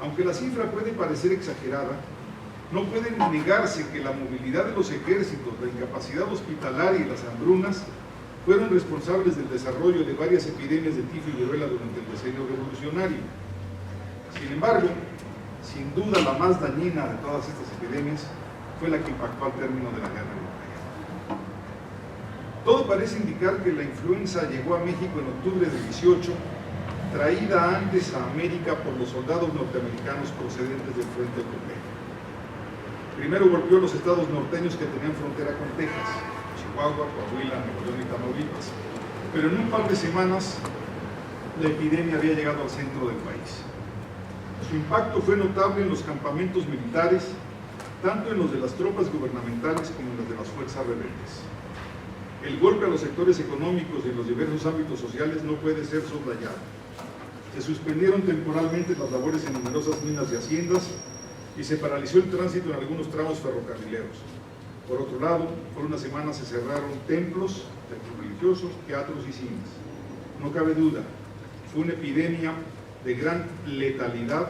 Aunque la cifra puede parecer exagerada, no puede negarse que la movilidad de los ejércitos, la incapacidad hospitalaria y las hambrunas fueron responsables del desarrollo de varias epidemias de tifo y viruela durante el decenio revolucionario. Sin embargo, sin duda la más dañina de todas estas epidemias fue la que impactó al término de la guerra europea. Todo parece indicar que la influenza llegó a México en octubre del 18, traída antes a América por los soldados norteamericanos procedentes del frente europeo. Primero golpeó los estados norteños que tenían frontera con Texas, Chihuahua, Coahuila, Nuevo León y Tamaulipas, pero en un par de semanas la epidemia había llegado al centro del país. Su impacto fue notable en los campamentos militares, tanto en los de las tropas gubernamentales como en los de las fuerzas rebeldes. El golpe a los sectores económicos y en los diversos ámbitos sociales no puede ser soslayado. Se suspendieron temporalmente las labores en numerosas minas y haciendas y se paralizó el tránsito en algunos tramos ferrocarrileros. Por otro lado, por una semana se cerraron templos religiosos, teatros y cines. No cabe duda, fue una epidemia de gran letalidad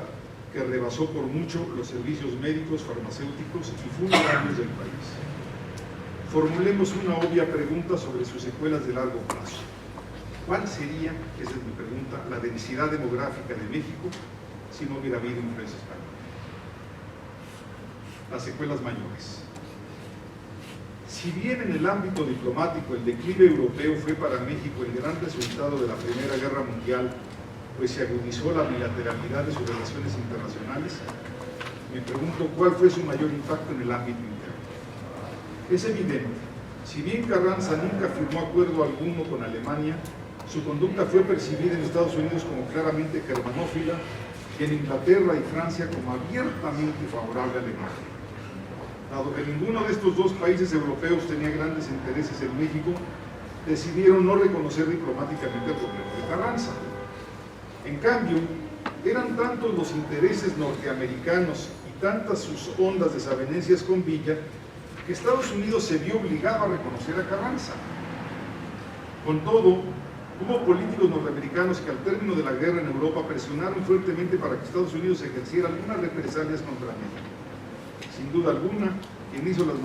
que rebasó por mucho los servicios médicos, farmacéuticos y funerarios del país. Formulemos una obvia pregunta sobre sus secuelas de largo plazo. ¿Cuál sería, esa es mi pregunta, la densidad demográfica de México si no hubiera habido influencia española? Las secuelas mayores. Si bien en el ámbito diplomático el declive europeo fue para México el gran resultado de la Primera Guerra Mundial, pues se agudizó la bilateralidad de sus relaciones internacionales, me pregunto cuál fue su mayor impacto en el ámbito interno. Es evidente, si bien Carranza nunca firmó acuerdo alguno con Alemania, su conducta fue percibida en Estados Unidos como claramente germanófila y en Inglaterra y Francia como abiertamente favorable a Alemania. Dado que ninguno de estos dos países europeos tenía grandes intereses en México, decidieron no reconocer diplomáticamente el gobierno de Carranza. En cambio, eran tantos los intereses norteamericanos y tantas sus hondas desavenencias con Villa, que Estados Unidos se vio obligado a reconocer a Carranza. Con todo, hubo políticos norteamericanos que al término de la guerra en Europa presionaron fuertemente para que Estados Unidos ejerciera algunas represalias contra México. Sin duda alguna, quien hizo los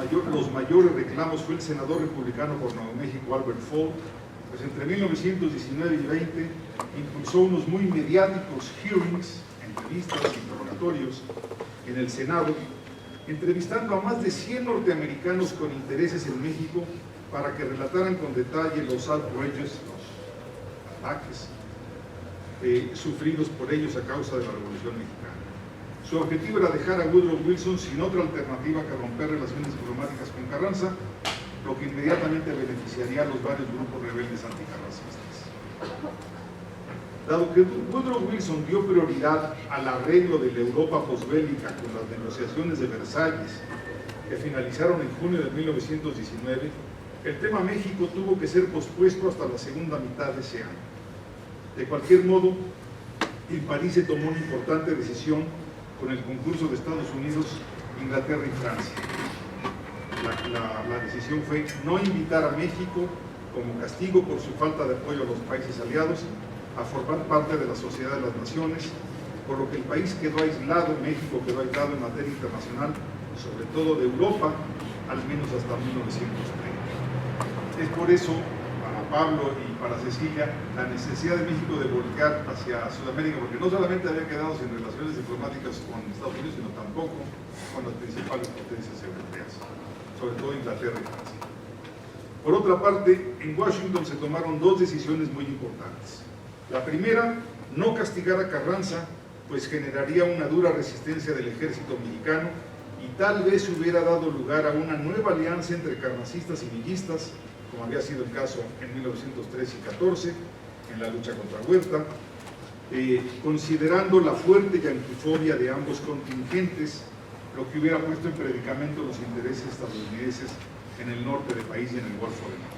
mayores reclamos fue el senador republicano por Nuevo México, Albert Fall, pues entre 1919 y 20 impulsó unos muy mediáticos hearings, entrevistas, interrogatorios en el Senado, entrevistando a más de 100 norteamericanos con intereses en México para que relataran con detalle los outrages, los ataques sufridos por ellos a causa de la Revolución Mexicana. Su objetivo era dejar a Woodrow Wilson sin otra alternativa que romper relaciones diplomáticas con Carranza, lo que inmediatamente beneficiaría a los varios grupos rebeldes anticarrancistas. Dado que Woodrow Wilson dio prioridad al arreglo de la Europa posbélica con las negociaciones de Versalles, que finalizaron en junio de 1919, el tema México tuvo que ser pospuesto hasta la segunda mitad de ese año. De cualquier modo, en París se tomó una importante decisión con el concurso de Estados Unidos, Inglaterra y Francia. La decisión fue no invitar a México, como castigo por su falta de apoyo a los países aliados, a formar parte de la Sociedad de las Naciones, por lo que el país quedó aislado, México quedó aislado en materia internacional, sobre todo de Europa, al menos hasta 1930. Es por eso, para Pablo y para Cecilia, la necesidad de México de voltear hacia Sudamérica, porque no solamente había quedado sin relaciones diplomáticas con Estados Unidos, sino tampoco con las principales potencias europeas, sobre todo Inglaterra y Francia. Por otra parte, en Washington se tomaron dos decisiones muy importantes. La primera, no castigar a Carranza, pues generaría una dura resistencia del ejército mexicano y tal vez hubiera dado lugar a una nueva alianza entre carrancistas y villistas, como había sido el caso en 1913 y 14, en la lucha contra Huerta, considerando la fuerte yanquifobia de ambos contingentes, lo que hubiera puesto en predicamento los intereses estadounidenses en el norte del país y en el Golfo de México.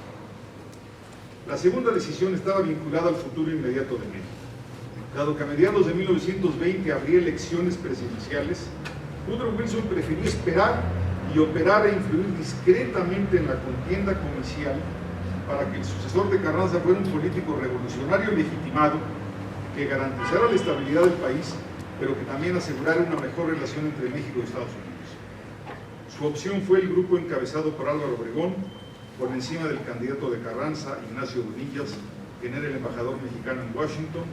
La segunda decisión estaba vinculada al futuro inmediato de México. Dado que a mediados de 1920 habría elecciones presidenciales, Woodrow Wilson prefirió esperar y operar e influir discretamente en la contienda comicial para que el sucesor de Carranza fuera un político revolucionario legitimado que garantizara la estabilidad del país, pero que también asegurara una mejor relación entre México y Estados Unidos. Su opción fue el grupo encabezado por Álvaro Obregón, por encima del candidato de Carranza, Ignacio Bonillas, quien era el embajador mexicano en Washington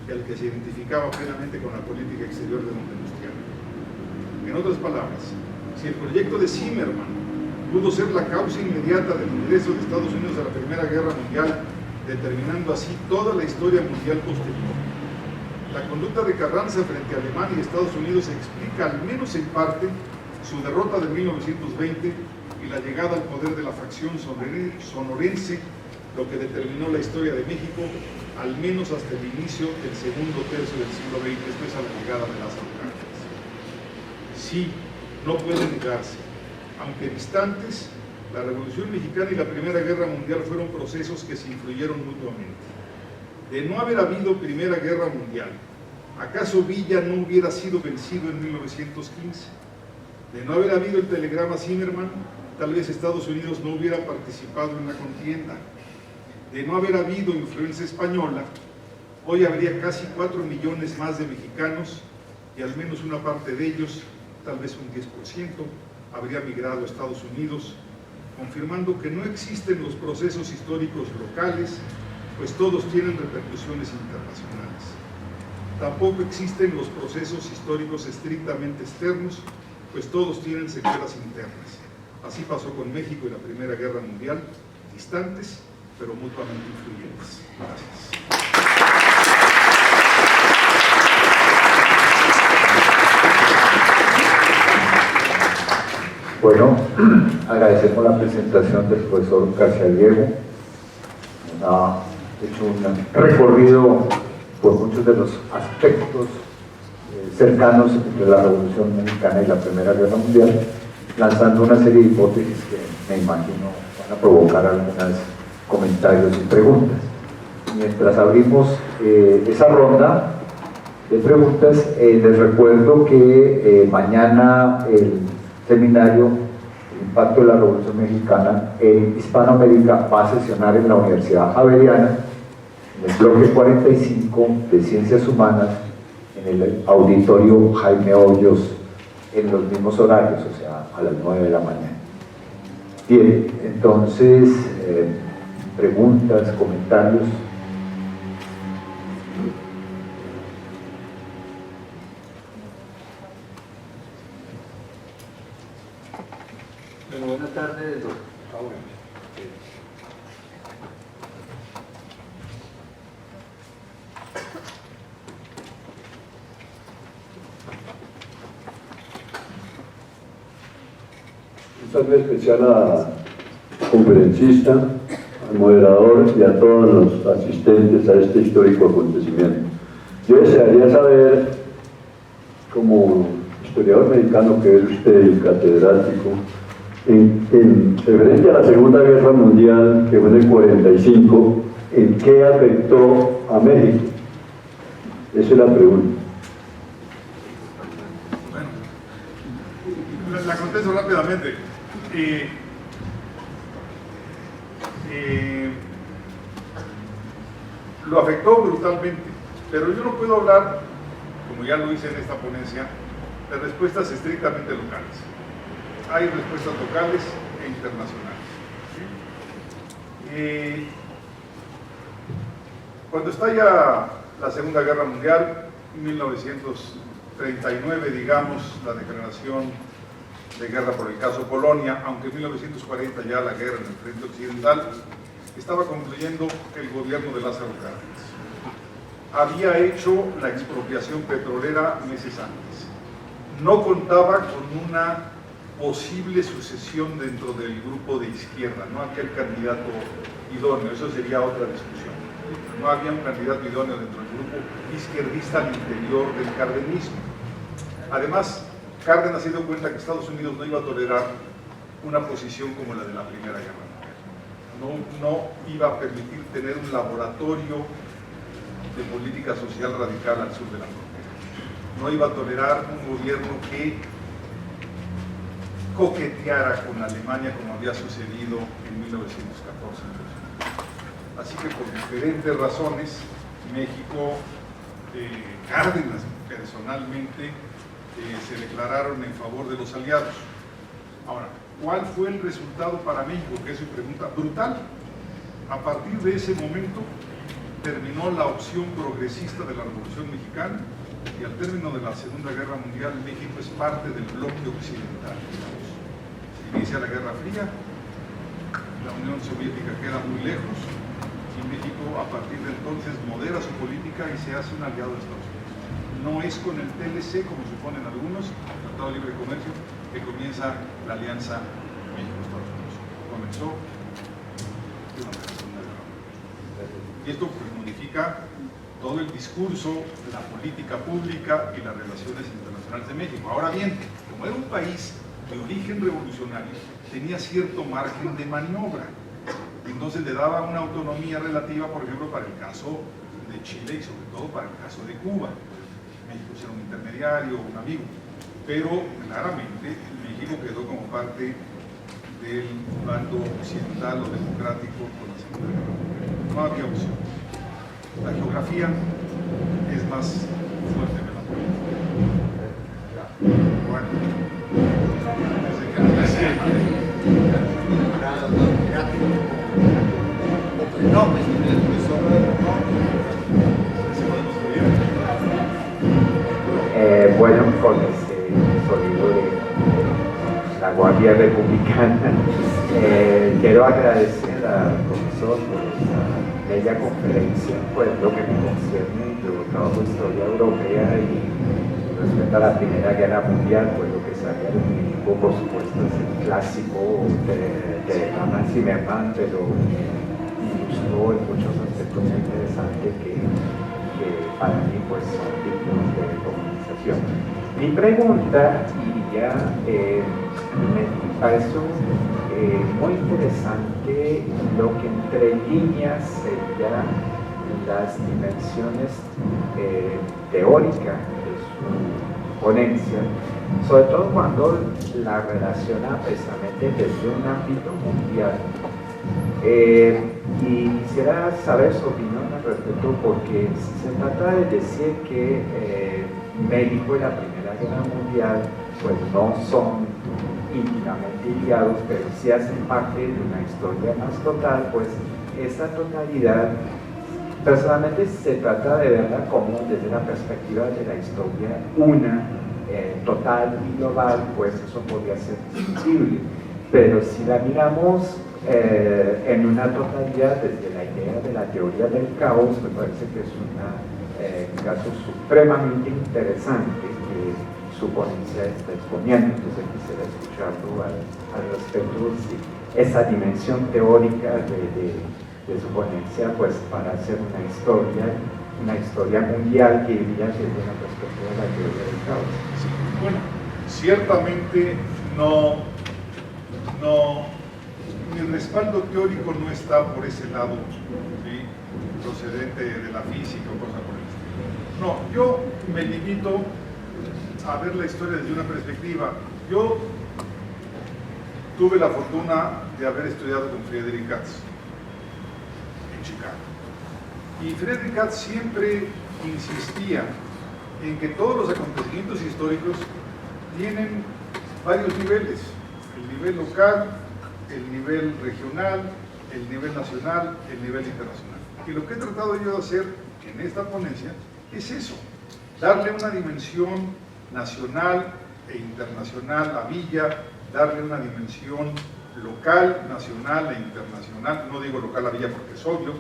y al que se identificaba plenamente con la política exterior de Montelustiano. En otras palabras, si el proyecto de Zimmerman pudo ser la causa inmediata del ingreso de Estados Unidos a la Primera Guerra Mundial, determinando así toda la historia mundial posterior, la conducta de Carranza frente a Alemania y Estados Unidos explica, al menos en parte, su derrota de 1920 y la llegada al poder de la facción sonorense, lo que determinó la historia de México, al menos hasta el inicio del segundo tercio del siglo XX, después a la llegada de las Arcángeles. Sí, no puede negarse, aunque distantes, la Revolución Mexicana y la Primera Guerra Mundial fueron procesos que se influyeron mutuamente. De no haber habido Primera Guerra Mundial, ¿acaso Villa no hubiera sido vencido en 1915? De no haber habido el telegrama Zimmerman, tal vez Estados Unidos no hubiera participado en la contienda. De no haber habido influencia española, hoy habría casi 4 millones más de mexicanos y al menos una parte de ellos, tal vez un 10%, habría migrado a Estados Unidos, confirmando que no existen los procesos históricos locales, pues todos tienen repercusiones internacionales. Tampoco existen los procesos históricos estrictamente externos, pues todos tienen secuelas internas. Así pasó con México y la Primera Guerra Mundial, distantes, pero mutuamente influyentes. Gracias. Bueno, agradecemos la presentación del profesor García Diego. Ha hecho un recorrido por muchos de los aspectos cercanos entre la Revolución Mexicana y la Primera Guerra Mundial, lanzando una serie de hipótesis que me imagino van a provocar algunos comentarios y preguntas. Mientras abrimos esa ronda, de preguntas. Les recuerdo que mañana el seminario El impacto de la Revolución Mexicana en Hispanoamérica va a sesionar en la Universidad Javeriana, en el bloque 45 de Ciencias Humanas, en el auditorio Jaime Hoyos, en los mismos horarios, o sea, a las 9 de la mañana. Bien, entonces, preguntas, comentarios. Bueno, buenas tardes. Un saludo especial al conferencista, al moderador y a todos los asistentes a este histórico acontecimiento. Yo desearía saber, como historiador mexicano que es usted, el catedrático, en referencia a la Segunda Guerra Mundial, que fue en el 45, ¿en qué afectó a México? Esa es la pregunta. Bueno, la contesto rápidamente. Lo afectó brutalmente, pero yo no puedo hablar, como ya lo hice en esta ponencia, de respuestas estrictamente locales. Hay respuestas locales e internacionales. Cuando estalla la Segunda Guerra Mundial, en 1939, digamos, la declaración de guerra por el caso Polonia, aunque en 1940 ya la guerra en el frente occidental, estaba concluyendo el gobierno de Lázaro Cárdenas. Había hecho la expropiación petrolera meses antes. No contaba con una posible sucesión dentro del grupo de izquierda, no había el candidato idóneo, eso sería otra discusión. No había un candidato idóneo dentro del grupo izquierdista al interior del cardenismo. Además, Cárdenas se dio cuenta que Estados Unidos no iba a tolerar una posición como la de la Primera Guerra Mundial. No iba a permitir tener un laboratorio de política social radical al sur de la frontera. No iba a tolerar un gobierno que coqueteara con Alemania como había sucedido en 1914. Así que por diferentes razones, México, Cárdenas personalmente, se declararon en favor de los aliados. Ahora, ¿cuál fue el resultado para México? Que es su pregunta. Brutal. A partir de ese momento terminó la opción progresista de la Revolución Mexicana y al término de la Segunda Guerra Mundial México es parte del bloque occidental. Se inicia la Guerra Fría, la Unión Soviética queda muy lejos y México a partir de entonces modera su política y se hace un aliado de Estados Unidos. No es con el TLC, como suponen algunos, el Tratado de Libre Comercio, que comienza la alianza México-Estados Unidos. Comenzó durante la Segunda Guerra Mundial. Y esto pues, modifica todo el discurso, la política pública y las relaciones internacionales de México. Ahora bien, como era un país de origen revolucionario, tenía cierto margen de maniobra. Entonces le daba una autonomía relativa, por ejemplo, para el caso de Chile y sobre todo para el caso de Cuba. México era un intermediario, un amigo, pero claramente México quedó como parte del bando occidental o democrático con la Segunda Guerra Mundial. No había opción. La geografía es más fuerte que la política. Bueno, desde que Bueno, con ese sonido de la Guardia Republicana, quiero agradecer al profesor por esta bella conferencia. Pues lo que me concierne, yo trabajo historia europea y respecto a la Primera Guerra Mundial, pues lo que salía de México, por supuesto, es el clásico de Hamann Zimmermann, pero ilustró en muchos aspectos muy interesantes que para mí pues son dignos de comunicación. Mi pregunta, y ya me pareció muy interesante lo que entre líneas serían las dimensiones teórica de su ponencia, sobre todo cuando la relaciona precisamente desde un ámbito mundial. Y quisiera saber su opinión al respecto, porque se trata de decir que México y la Primera Guerra Mundial pues no son íntimamente ligados, pero sí hacen parte de una historia más total, pues esa totalidad personalmente se trata de verla como desde la perspectiva de la historia una, total y global, pues eso podría ser discutible, pero si la miramos en una totalidad desde la idea de la teoría del caos, me parece que es un caso supremamente interesante que su ponencia está exponiendo. Entonces quisiera escucharlo al respecto, si esa dimensión teórica de su ponencia, pues para hacer una historia mundial que iría desde la perspectiva de la teoría del caos. Sí, bueno, ciertamente mi respaldo teórico no está por ese lado, ¿sí?, procedente de la física o cosas por el estilo. No, yo me limito a ver la historia desde una perspectiva. Yo tuve la fortuna de haber estudiado con Friedrich Katz en Chicago. Y Friedrich Katz siempre insistía en que todos los acontecimientos históricos tienen varios niveles: el nivel local, el nivel regional, el nivel nacional, el nivel internacional. Y lo que he tratado yo de hacer en esta ponencia es eso, darle una dimensión nacional e internacional a Villa, darle una dimensión local, nacional e internacional, no digo local a Villa porque es obvio,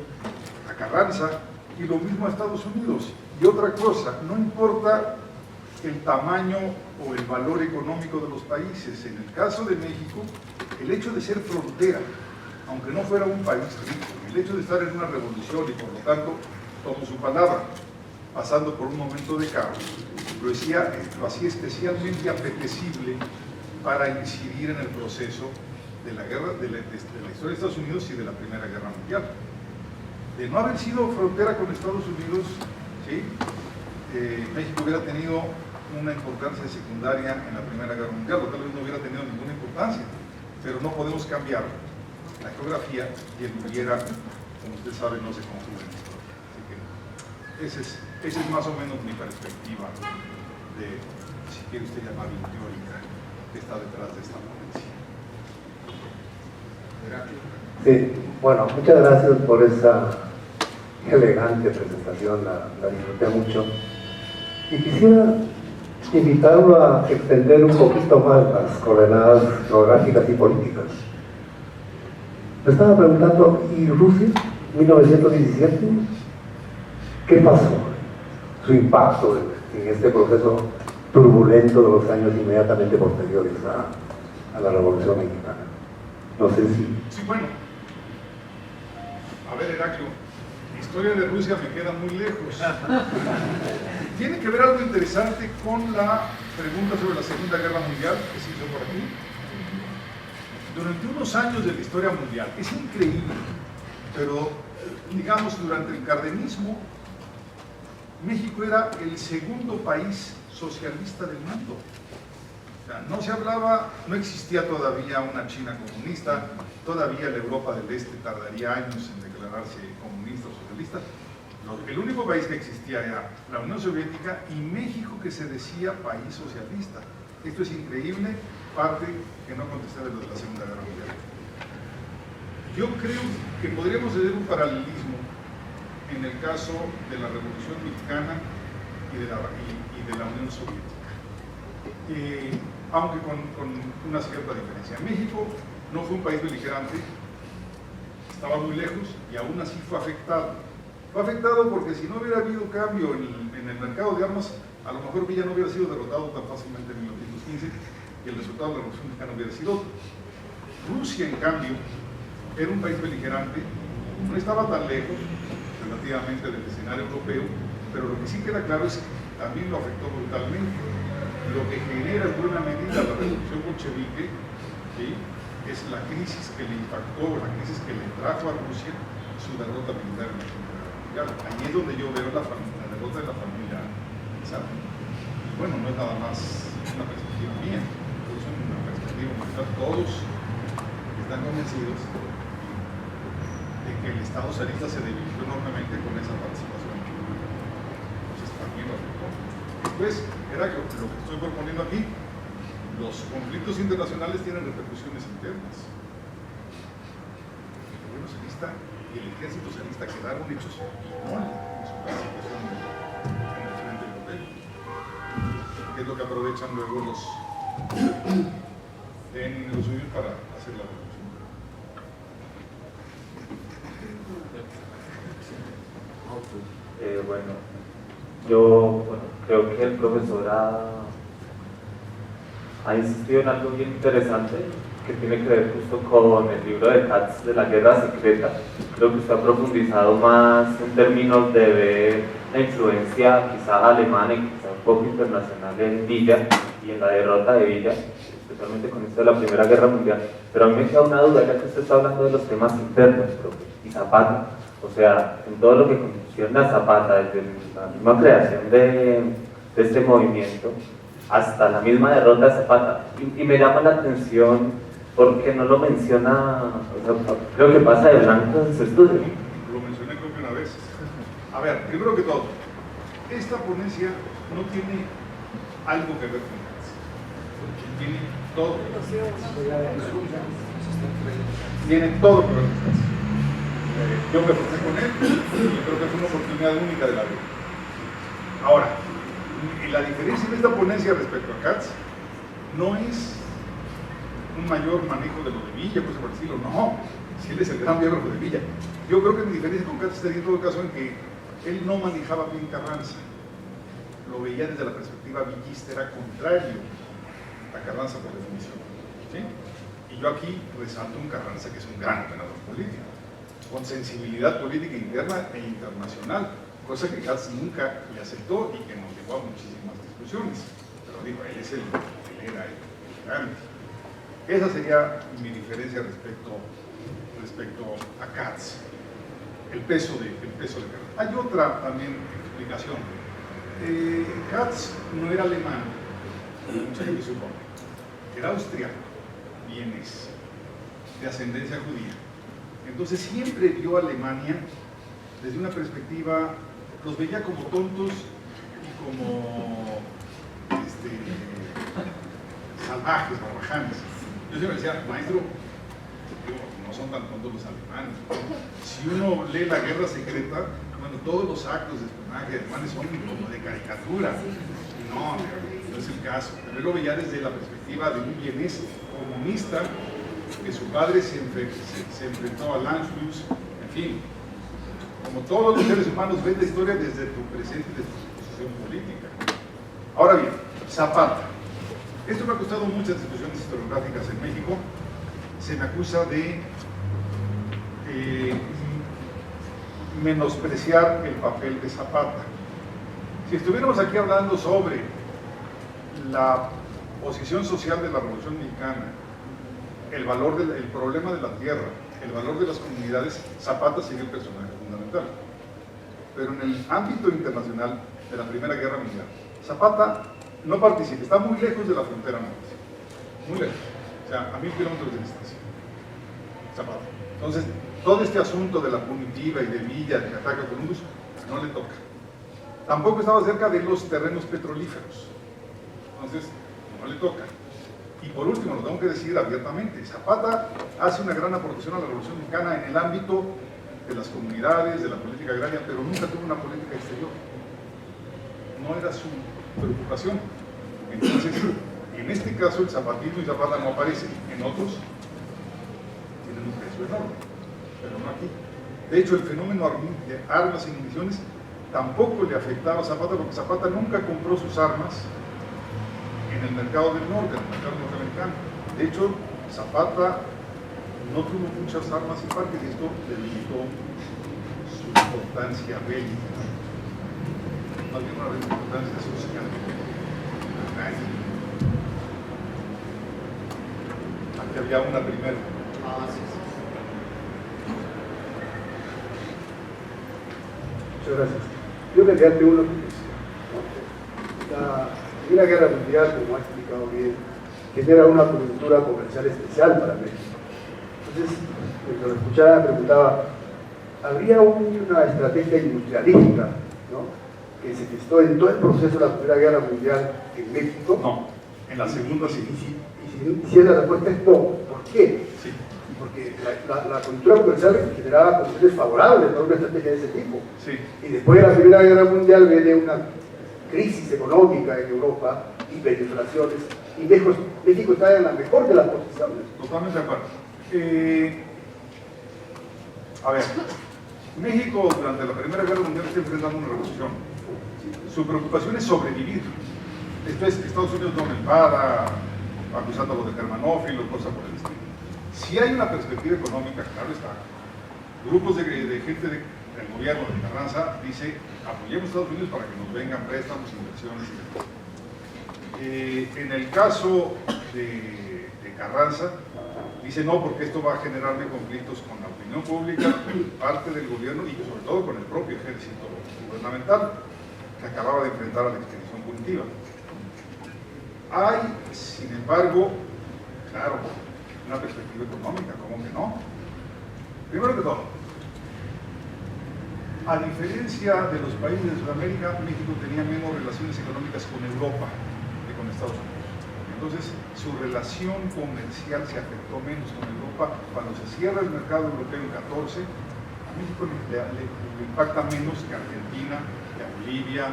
a Carranza, y lo mismo a Estados Unidos. Y otra cosa, no importa el tamaño o el valor económico de los países. En el caso de México, el hecho de ser frontera, aunque no fuera un país rico, el hecho de estar en una revolución y por lo tanto, tomo su palabra, pasando por un momento de caos, lo hacía especialmente apetecible para incidir en el proceso de la guerra, de la historia de Estados Unidos y de la Primera Guerra Mundial. De no haber sido frontera con Estados Unidos, ¿sí?, México hubiera tenido una importancia secundaria en la Primera Guerra Mundial, o tal vez no hubiera tenido ninguna importancia, pero no podemos cambiar la geografía y el hubiera, como usted sabe, no se conjuga en historia. Así que esa es más o menos mi perspectiva de, si quiere usted llamarlo teórica, que está detrás de esta ponencia. Sí, bueno, muchas gracias por esa elegante presentación, la disfruté mucho. Y quisiera invitarlo a extender un poquito más las coordenadas geográficas y políticas. Me estaba preguntando, ¿y Rusia, 1917? ¿Qué pasó? Su impacto en este proceso turbulento de los años inmediatamente posteriores a la Revolución Mexicana. No sé si... Sí, bueno. A ver, Heraclio, la historia de Rusia me queda muy lejos. Tiene que ver algo interesante con la pregunta sobre la Segunda Guerra Mundial que se hizo por aquí. Durante unos años de la historia mundial, es increíble, pero digamos durante el cardenismo, México era el segundo país socialista del mundo. O sea, no se hablaba, no existía todavía una China comunista, todavía la Europa del Este tardaría años en declararse comunista o socialista. El único país que existía era la Unión Soviética y México, que se decía país socialista. Esto es increíble, parte que no contesté de lo de la Segunda Guerra Mundial. Yo creo que podríamos hacer un paralelismo en el caso de la Revolución Mexicana y de la Unión Soviética, aunque con una cierta diferencia. México no fue un país beligerante, estaba muy lejos y aún así fue afectado. Fue afectado porque si no hubiera habido cambio en el mercado de armas, a lo mejor Villa no hubiera sido derrotado tan fácilmente en 1915 y el resultado de la Revolución Mexicana hubiera sido otro. Rusia, en cambio, era un país beligerante, no estaba tan lejos relativamente del escenario europeo, pero lo que sí queda claro es que también lo afectó brutalmente. Lo que genera en buena medida la revolución bolchevique, ¿sí?, es la crisis que le impactó, la crisis que le trajo a Rusia su derrota militar en la Segunda Guerra Mundial. Ahí es donde yo veo la derrota de la familia universalizar. Y bueno, no es nada más una perspectiva mía, es una perspectiva universal. Todos están convencidos de que el Estado zarista se debilitó enormemente con esa participación. Entonces también lo afectó. Después, era lo que estoy proponiendo aquí, los conflictos internacionales tienen repercusiones internas. El gobierno zarista y el ejército zarista quedaron hechos en su participación en el frente europeo, que es lo que aprovechan luego los suyos para hacer la revolución. Bueno, yo creo que el profesor ha insistido en algo bien interesante que tiene que ver justo con el libro de Katz de la guerra secreta. Creo que usted ha profundizado más en términos de ver la influencia quizá alemana y quizá un poco internacional en Villa y en la derrota de Villa, especialmente con esto de la Primera Guerra Mundial. Pero a mí me queda una duda, ya que usted está hablando de los temas internos, profe, y Zapata. O sea, en todo lo que concierne a Zapata, desde la misma creación de este movimiento hasta la misma derrota de Zapata. Y me llama la atención porque no lo menciona, o sea, creo que pasa de blanco en su estudio. Lo mencioné creo que una vez. A ver, primero que todo, esta ponencia no tiene algo que ver con Katz. Tiene todo. Tiene todo que ver con Katz. Yo me enfrenté con él y creo que fue una oportunidad única de la vida. Ahora, la diferencia de esta ponencia respecto a Katz no es un mayor manejo de lo de Villa, pues por decirlo, no, si él es el gran biógrafo de Villa. Yo creo que mi diferencia con Katz estaría en todo caso en que él no manejaba bien Carranza, lo veía desde la perspectiva villista, era contrario a Carranza por definición, ¿sí? Y yo aquí resalto un Carranza que es un gran operador político, con sensibilidad política interna e internacional, cosa que Katz nunca le aceptó y que nos llevó a muchísimas discusiones. Pero digo, él era el grande. Esa sería mi diferencia respecto a Katz, el peso de Katz. Hay otra también explicación. Katz no era alemán, mucha gente supone, era austriaco, vienés, de ascendencia judía. Entonces siempre vio a Alemania desde una perspectiva, los veía como tontos y como salvajes, barbajanes. Yo siempre decía, maestro, no son tan tontos los alemanes. Si uno lee La Guerra Secreta, bueno, todos los actos de espionaje alemanes son como de caricatura. No es el caso. Pero él lo veía desde la perspectiva de un vienés comunista, que su padre se enfrentó al Anschluss, en fin. Como todos los seres humanos ven la historia desde tu presente y desde tu posición política. Ahora bien, Zapata. Esto me ha costado muchas discusiones historiográficas en México. Se me acusa de menospreciar el papel de Zapata. Si estuviéramos aquí hablando sobre la posición social de la Revolución Mexicana, el problema de la tierra, el valor de las comunidades, Zapata sería el personaje fundamental. Pero en el ámbito internacional de la Primera Guerra Mundial, Zapata no participa, está muy lejos de la frontera norte, muy lejos, o sea, a 1000 kilómetros de distancia, Zapata. Entonces, todo este asunto de la punitiva y de Villa, de que ataca a Columbus, no le toca. Tampoco estaba cerca de los terrenos petrolíferos, entonces no le toca. Y por último, lo tengo que decir abiertamente, Zapata hace una gran aportación a la Revolución Mexicana en el ámbito de las comunidades, de la política agraria, pero nunca tuvo una política exterior. No era su preocupación. Entonces, en este caso, el zapatismo y Zapata no aparecen, en otros tienen un peso enorme, pero no aquí. De hecho, el fenómeno de armas y municiones tampoco le afectaba a Zapata, porque Zapata nunca compró sus armas en el mercado del norte, en el mercado norteamericano. De hecho, Zapata no tuvo muchas armas y parques, y esto debilitó su importancia bélica. Más bien una importancia social. Aquí había una primera. Muchas gracias. Yo mediante uno Primera Guerra Mundial, como ha explicado bien, genera una coyuntura comercial especial para México. Entonces, mientras lo escuchaba, me preguntaba, ¿habría una estrategia industrialista, ¿no?, que se gestó en todo el proceso de la Primera Guerra Mundial en México? No, en la segunda sí. Y si la respuesta es no, ¿por qué? Sí. Porque la coyuntura comercial generaba condiciones favorables para una estrategia de ese tipo. Sí. Y después de la Primera Guerra Mundial viene una crisis económica en Europa, hiperinflaciones, y México está en la mejor de las posiciones. Totalmente de acuerdo. A ver, México durante la Primera Guerra Mundial está enfrentando una revolución. Su preocupación es sobrevivir. Esto es que Estados Unidos no me enfada, acusándolo de germanófilo, cosas por el estilo. Si hay una perspectiva económica, claro está. Grupos de gente del gobierno de Carranza dice, apoyemos a Estados Unidos para que nos vengan préstamos, inversiones y demás. En el caso de Carranza, dice no, porque esto va a generarme conflictos con la opinión pública, con parte del gobierno y sobre todo con el propio ejército gubernamental, que acababa de enfrentar a la expedición punitiva. Hay, sin embargo, claro, una perspectiva económica, ¿cómo que no? Primero que todo, a diferencia de los países de Sudamérica, México tenía menos relaciones económicas con Europa que con Estados Unidos. Entonces, su relación comercial se afectó menos con Europa. Cuando se cierra el mercado europeo en 14, a México le impacta menos que a Argentina, que a Bolivia,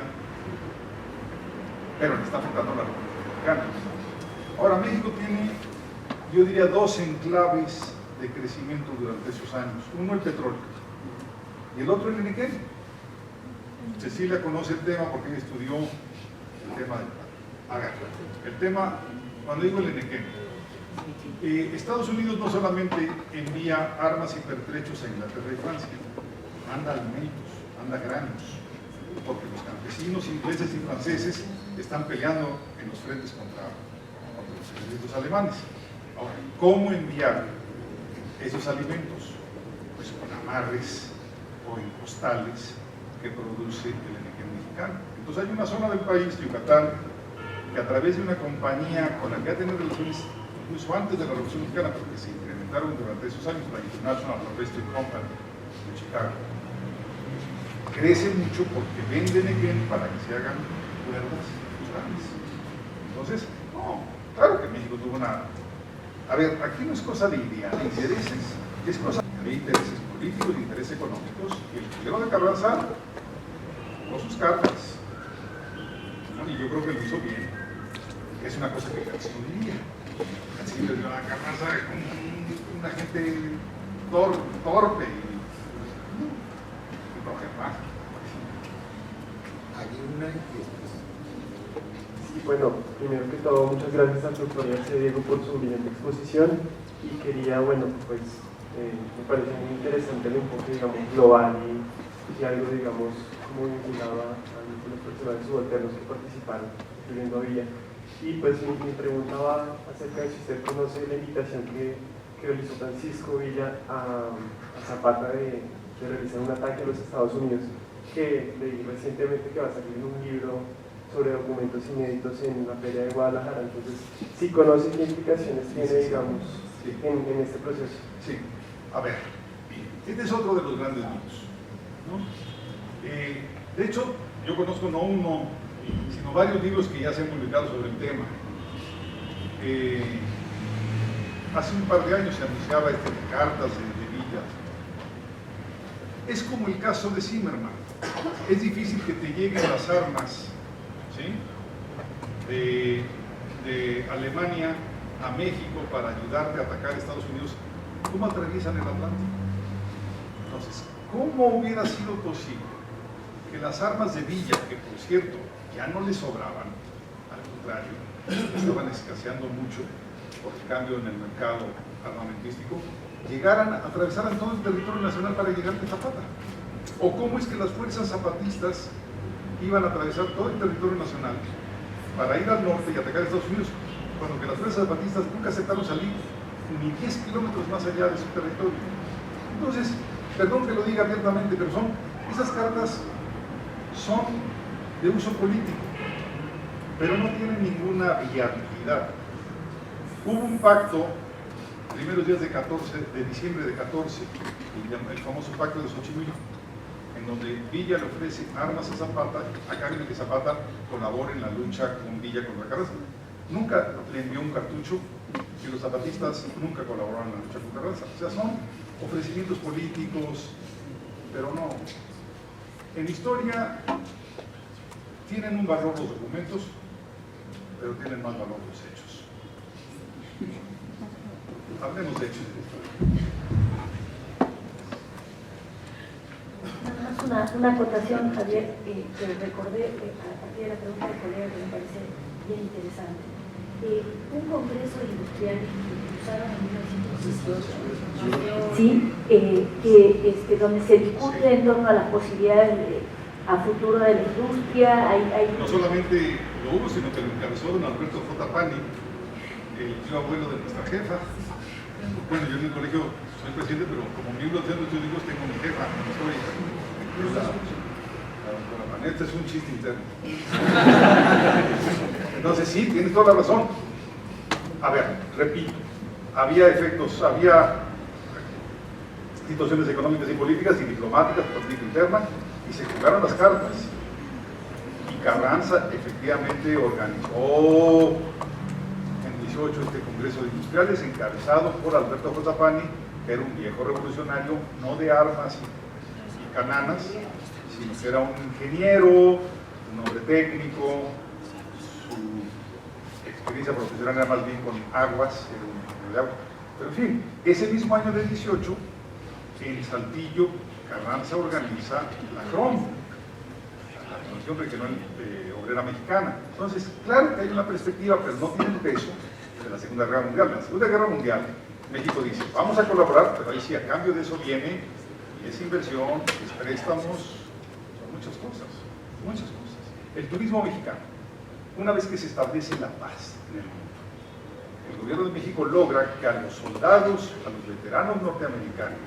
pero le está afectando a la República Dominicana. Ahora, México tiene, yo diría, dos enclaves de crecimiento durante esos años. Uno, el petróleo, y el otro, el Enequén. Cecilia conoce el tema porque ella estudió el tema del petróleo. A ver, el tema, cuando digo el Enequén, Estados Unidos no solamente envía armas y pertrechos a Inglaterra y Francia, manda alimentos, manda granos, porque los campesinos ingleses y franceses están peleando en los frentes contra los ejércitos alemanes. Ahora, ¿cómo enviar esos alimentos? Pues con amarres o en postales que produce el Enequén mexicano. Entonces hay una zona del país, Yucatán, que a través de una compañía con la que ha tenido relaciones incluso antes de la Revolución Mexicana, porque se incrementaron durante esos años, la International Harvesting Company de Chicago, crece mucho porque venden Enequén para que se hagan cuerdas grandes. Entonces, no, claro que México tuvo una... A ver, aquí no es cosa de intereses, es cosa de intereses políticos, de intereses económicos, y el gobierno de Carranza jugó sus cartas, ¿no? Y yo creo que lo hizo bien. Es una cosa que casi no diría. Casi le dio a Carranza como una gente torpe y no germán. Hay una y después. Sí, bueno, primero que todo, muchas gracias al doctor García Diego por su brillante exposición y quería, bueno, pues me parece muy interesante el enfoque, digamos, global y algo, digamos, como vinculado a los personajes subalternos que participaron, incluyendo a Villa. Y pues mi pregunta va acerca de si usted conoce la invitación que realizó Francisco Villa a Zapata de realizar un ataque a los Estados Unidos, que leí recientemente que va a salir un libro sobre documentos inéditos en la Feria de Guadalajara. Entonces, ¿sí conoce qué implicaciones tiene, digamos, en este proceso? Sí, a ver, este es otro de los grandes mitos, ¿no? De hecho, yo conozco no uno, sino varios libros que ya se han publicado sobre el tema. Hace un par de años se anunciaba de cartas de Villa. Es como el caso de Zimmerman. Es difícil que te lleguen las armas, ¿sí?, de Alemania a México para ayudarte a atacar a Estados Unidos. ¿Cómo atraviesan el Atlántico? Entonces, ¿cómo hubiera sido posible que las armas de Villa, que por cierto ya no le sobraban, al contrario, estaban escaseando mucho por el cambio en el mercado armamentístico, atravesaran todo el territorio nacional para llegar a Zapata? ¿O cómo es que las fuerzas zapatistas iban a atravesar todo el territorio nacional para ir al norte y atacar a Estados Unidos, cuando que las fuerzas zapatistas nunca aceptaron salir ni 10 kilómetros más allá de su territorio? Entonces, perdón que lo diga abiertamente, pero esas cartas son de uso político. pero no tiene ninguna viabilidad. Hubo un pacto, primeros días de diciembre de 14, el famoso pacto de Xochimilco, en donde Villa le ofrece armas a Zapata a cambio de que Zapata colabore en la lucha con Villa contra Carranza. Nunca le envió un cartucho y los zapatistas nunca colaboraron en la lucha contra Carranza. O sea, son ofrecimientos políticos, pero no. En historia tienen un valor los documentos, pero tienen más valor los hechos. Hablemos de hechos de la historia. Nada más una acotación, Javier, que recordé a partir de la pregunta del colega que me parece bien interesante. Un congreso industrial que usaron en 1918, ¿sí? Donde se discute en torno a las posibilidades a futuro de la industria. No solamente lo hubo, sino que lo encabezó don Alberto J. Pani, el tío abuelo de nuestra jefa. Bueno, yo en el colegio soy presidente, pero como miembro de los estudios tengo mi jefa, no soy. Este es un chiste interno. Entonces sí, tienes toda la razón. A ver, repito, había efectos, había situaciones económicas y políticas y diplomáticas, política interna, y se jugaron las cartas. Y Carranza efectivamente organizó en 18 este Congreso de Industriales encabezado por Alberto J. Pani, que era un viejo revolucionario, no de armas y cananas, sino que era un ingeniero, un hombre técnico, su experiencia profesional era más bien con aguas, era un ingeniero de agua. Pero en fin, ese mismo año de 18, en Saltillo, Carranza organiza la CROM, la Convención Regional Obrera Mexicana. Entonces, claro que hay una perspectiva, pero no tiene el peso de la Segunda Guerra Mundial. En la Segunda Guerra Mundial, México dice, vamos a colaborar, pero ahí sí, a cambio de eso viene, y es inversión, es préstamos, son muchas cosas, muchas cosas. El turismo mexicano, una vez que se establece la paz en el mundo, el gobierno de México logra que a los soldados, a los veteranos norteamericanos,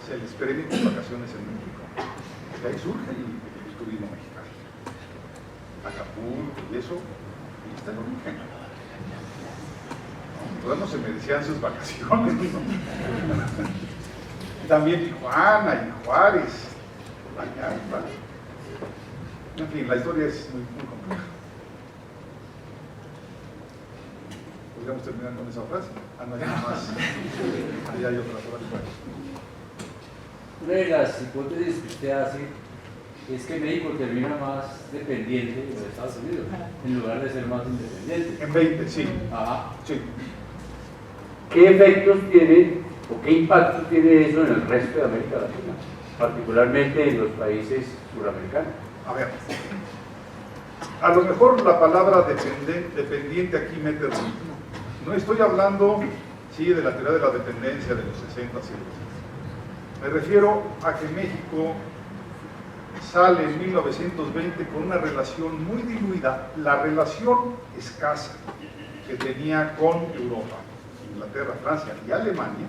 se les premie con vacaciones en México. Y ahí surge el turismo mexicano. Acapulco y eso, y está el origen. Todos no se merecían sus vacaciones, ¿no? También Tijuana y Juárez, Vallarta. En fin, la historia es muy compleja. ¿Podríamos terminar con esa frase? No hay nada más. Allá hay otra frase. Una de las hipótesis que usted hace es que México termina más dependiente de los Estados Unidos, en lugar de ser más independiente. En 20, sí. Ajá. Sí. ¿Qué efectos tiene o qué impacto tiene eso en el resto de América Latina, particularmente en los países suramericanos? A ver, a lo mejor la palabra dependiente aquí mete ruido. No estoy hablando, sí, de la teoría de la dependencia de los 60, 70. Me refiero a que México sale en 1920 con una relación muy diluida, la relación escasa que tenía con Europa, Inglaterra, Francia y Alemania,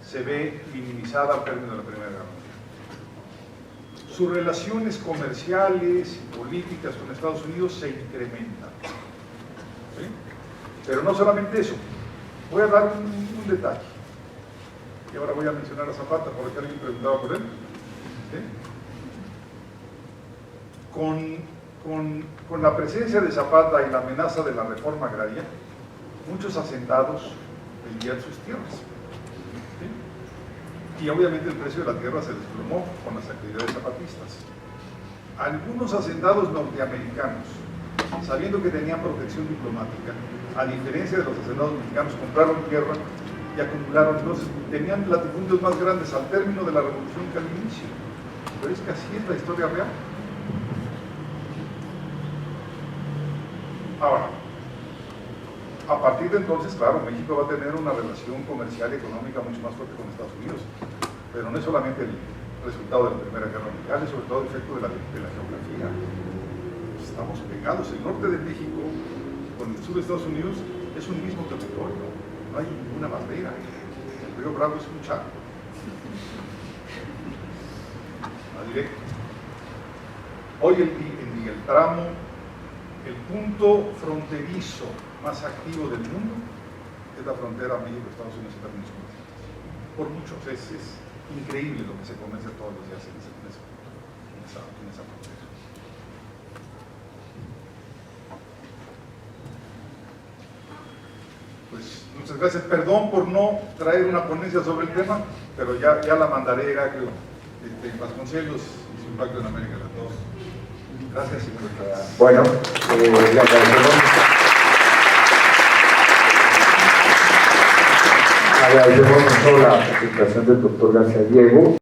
se ve minimizada al término de la Primera Guerra Mundial. Sus relaciones comerciales y políticas con Estados Unidos se incrementan. ¿Sí? Pero no solamente eso. Voy a dar un detalle. Y ahora voy a mencionar a Zapata, porque alguien preguntaba por él. ¿Sí? Con la presencia de Zapata y la amenaza de la reforma agraria, muchos asentados vendían sus tierras. ¿Sí? Y obviamente el precio de la tierra se desplomó con las actividades zapatistas. Algunos hacendados norteamericanos, sabiendo que tenían protección diplomática, a diferencia de los hacendados mexicanos, compraron tierra y acumularon, entonces tenían latifundios más grandes al término de la revolución que al inicio. Pero es que así es la historia real. Ahora, a partir de entonces, claro, México va a tener una relación comercial y económica mucho más fuerte con Estados Unidos, pero no es solamente el resultado de la Primera Guerra Mundial, es sobre todo el efecto de la geografía. Estamos pegados, el norte de México con el sur de Estados Unidos es un mismo territorio, no hay ninguna barrera, el río Bravo es un charco, más directo. Hoy el tramo el punto fronterizo más activo del mundo es la frontera México-Estados Unidos en términos comerciales. Por mucho, es increíble lo que se comercia todos los días en esa frontera. Pues muchas gracias, perdón por no traer una ponencia sobre el tema, pero ya la mandaré, Heraclio, Vasconcelos y su impacto en América Latina. Gracias. Bueno, le agradecemos mucho la presentación del doctor García Diego.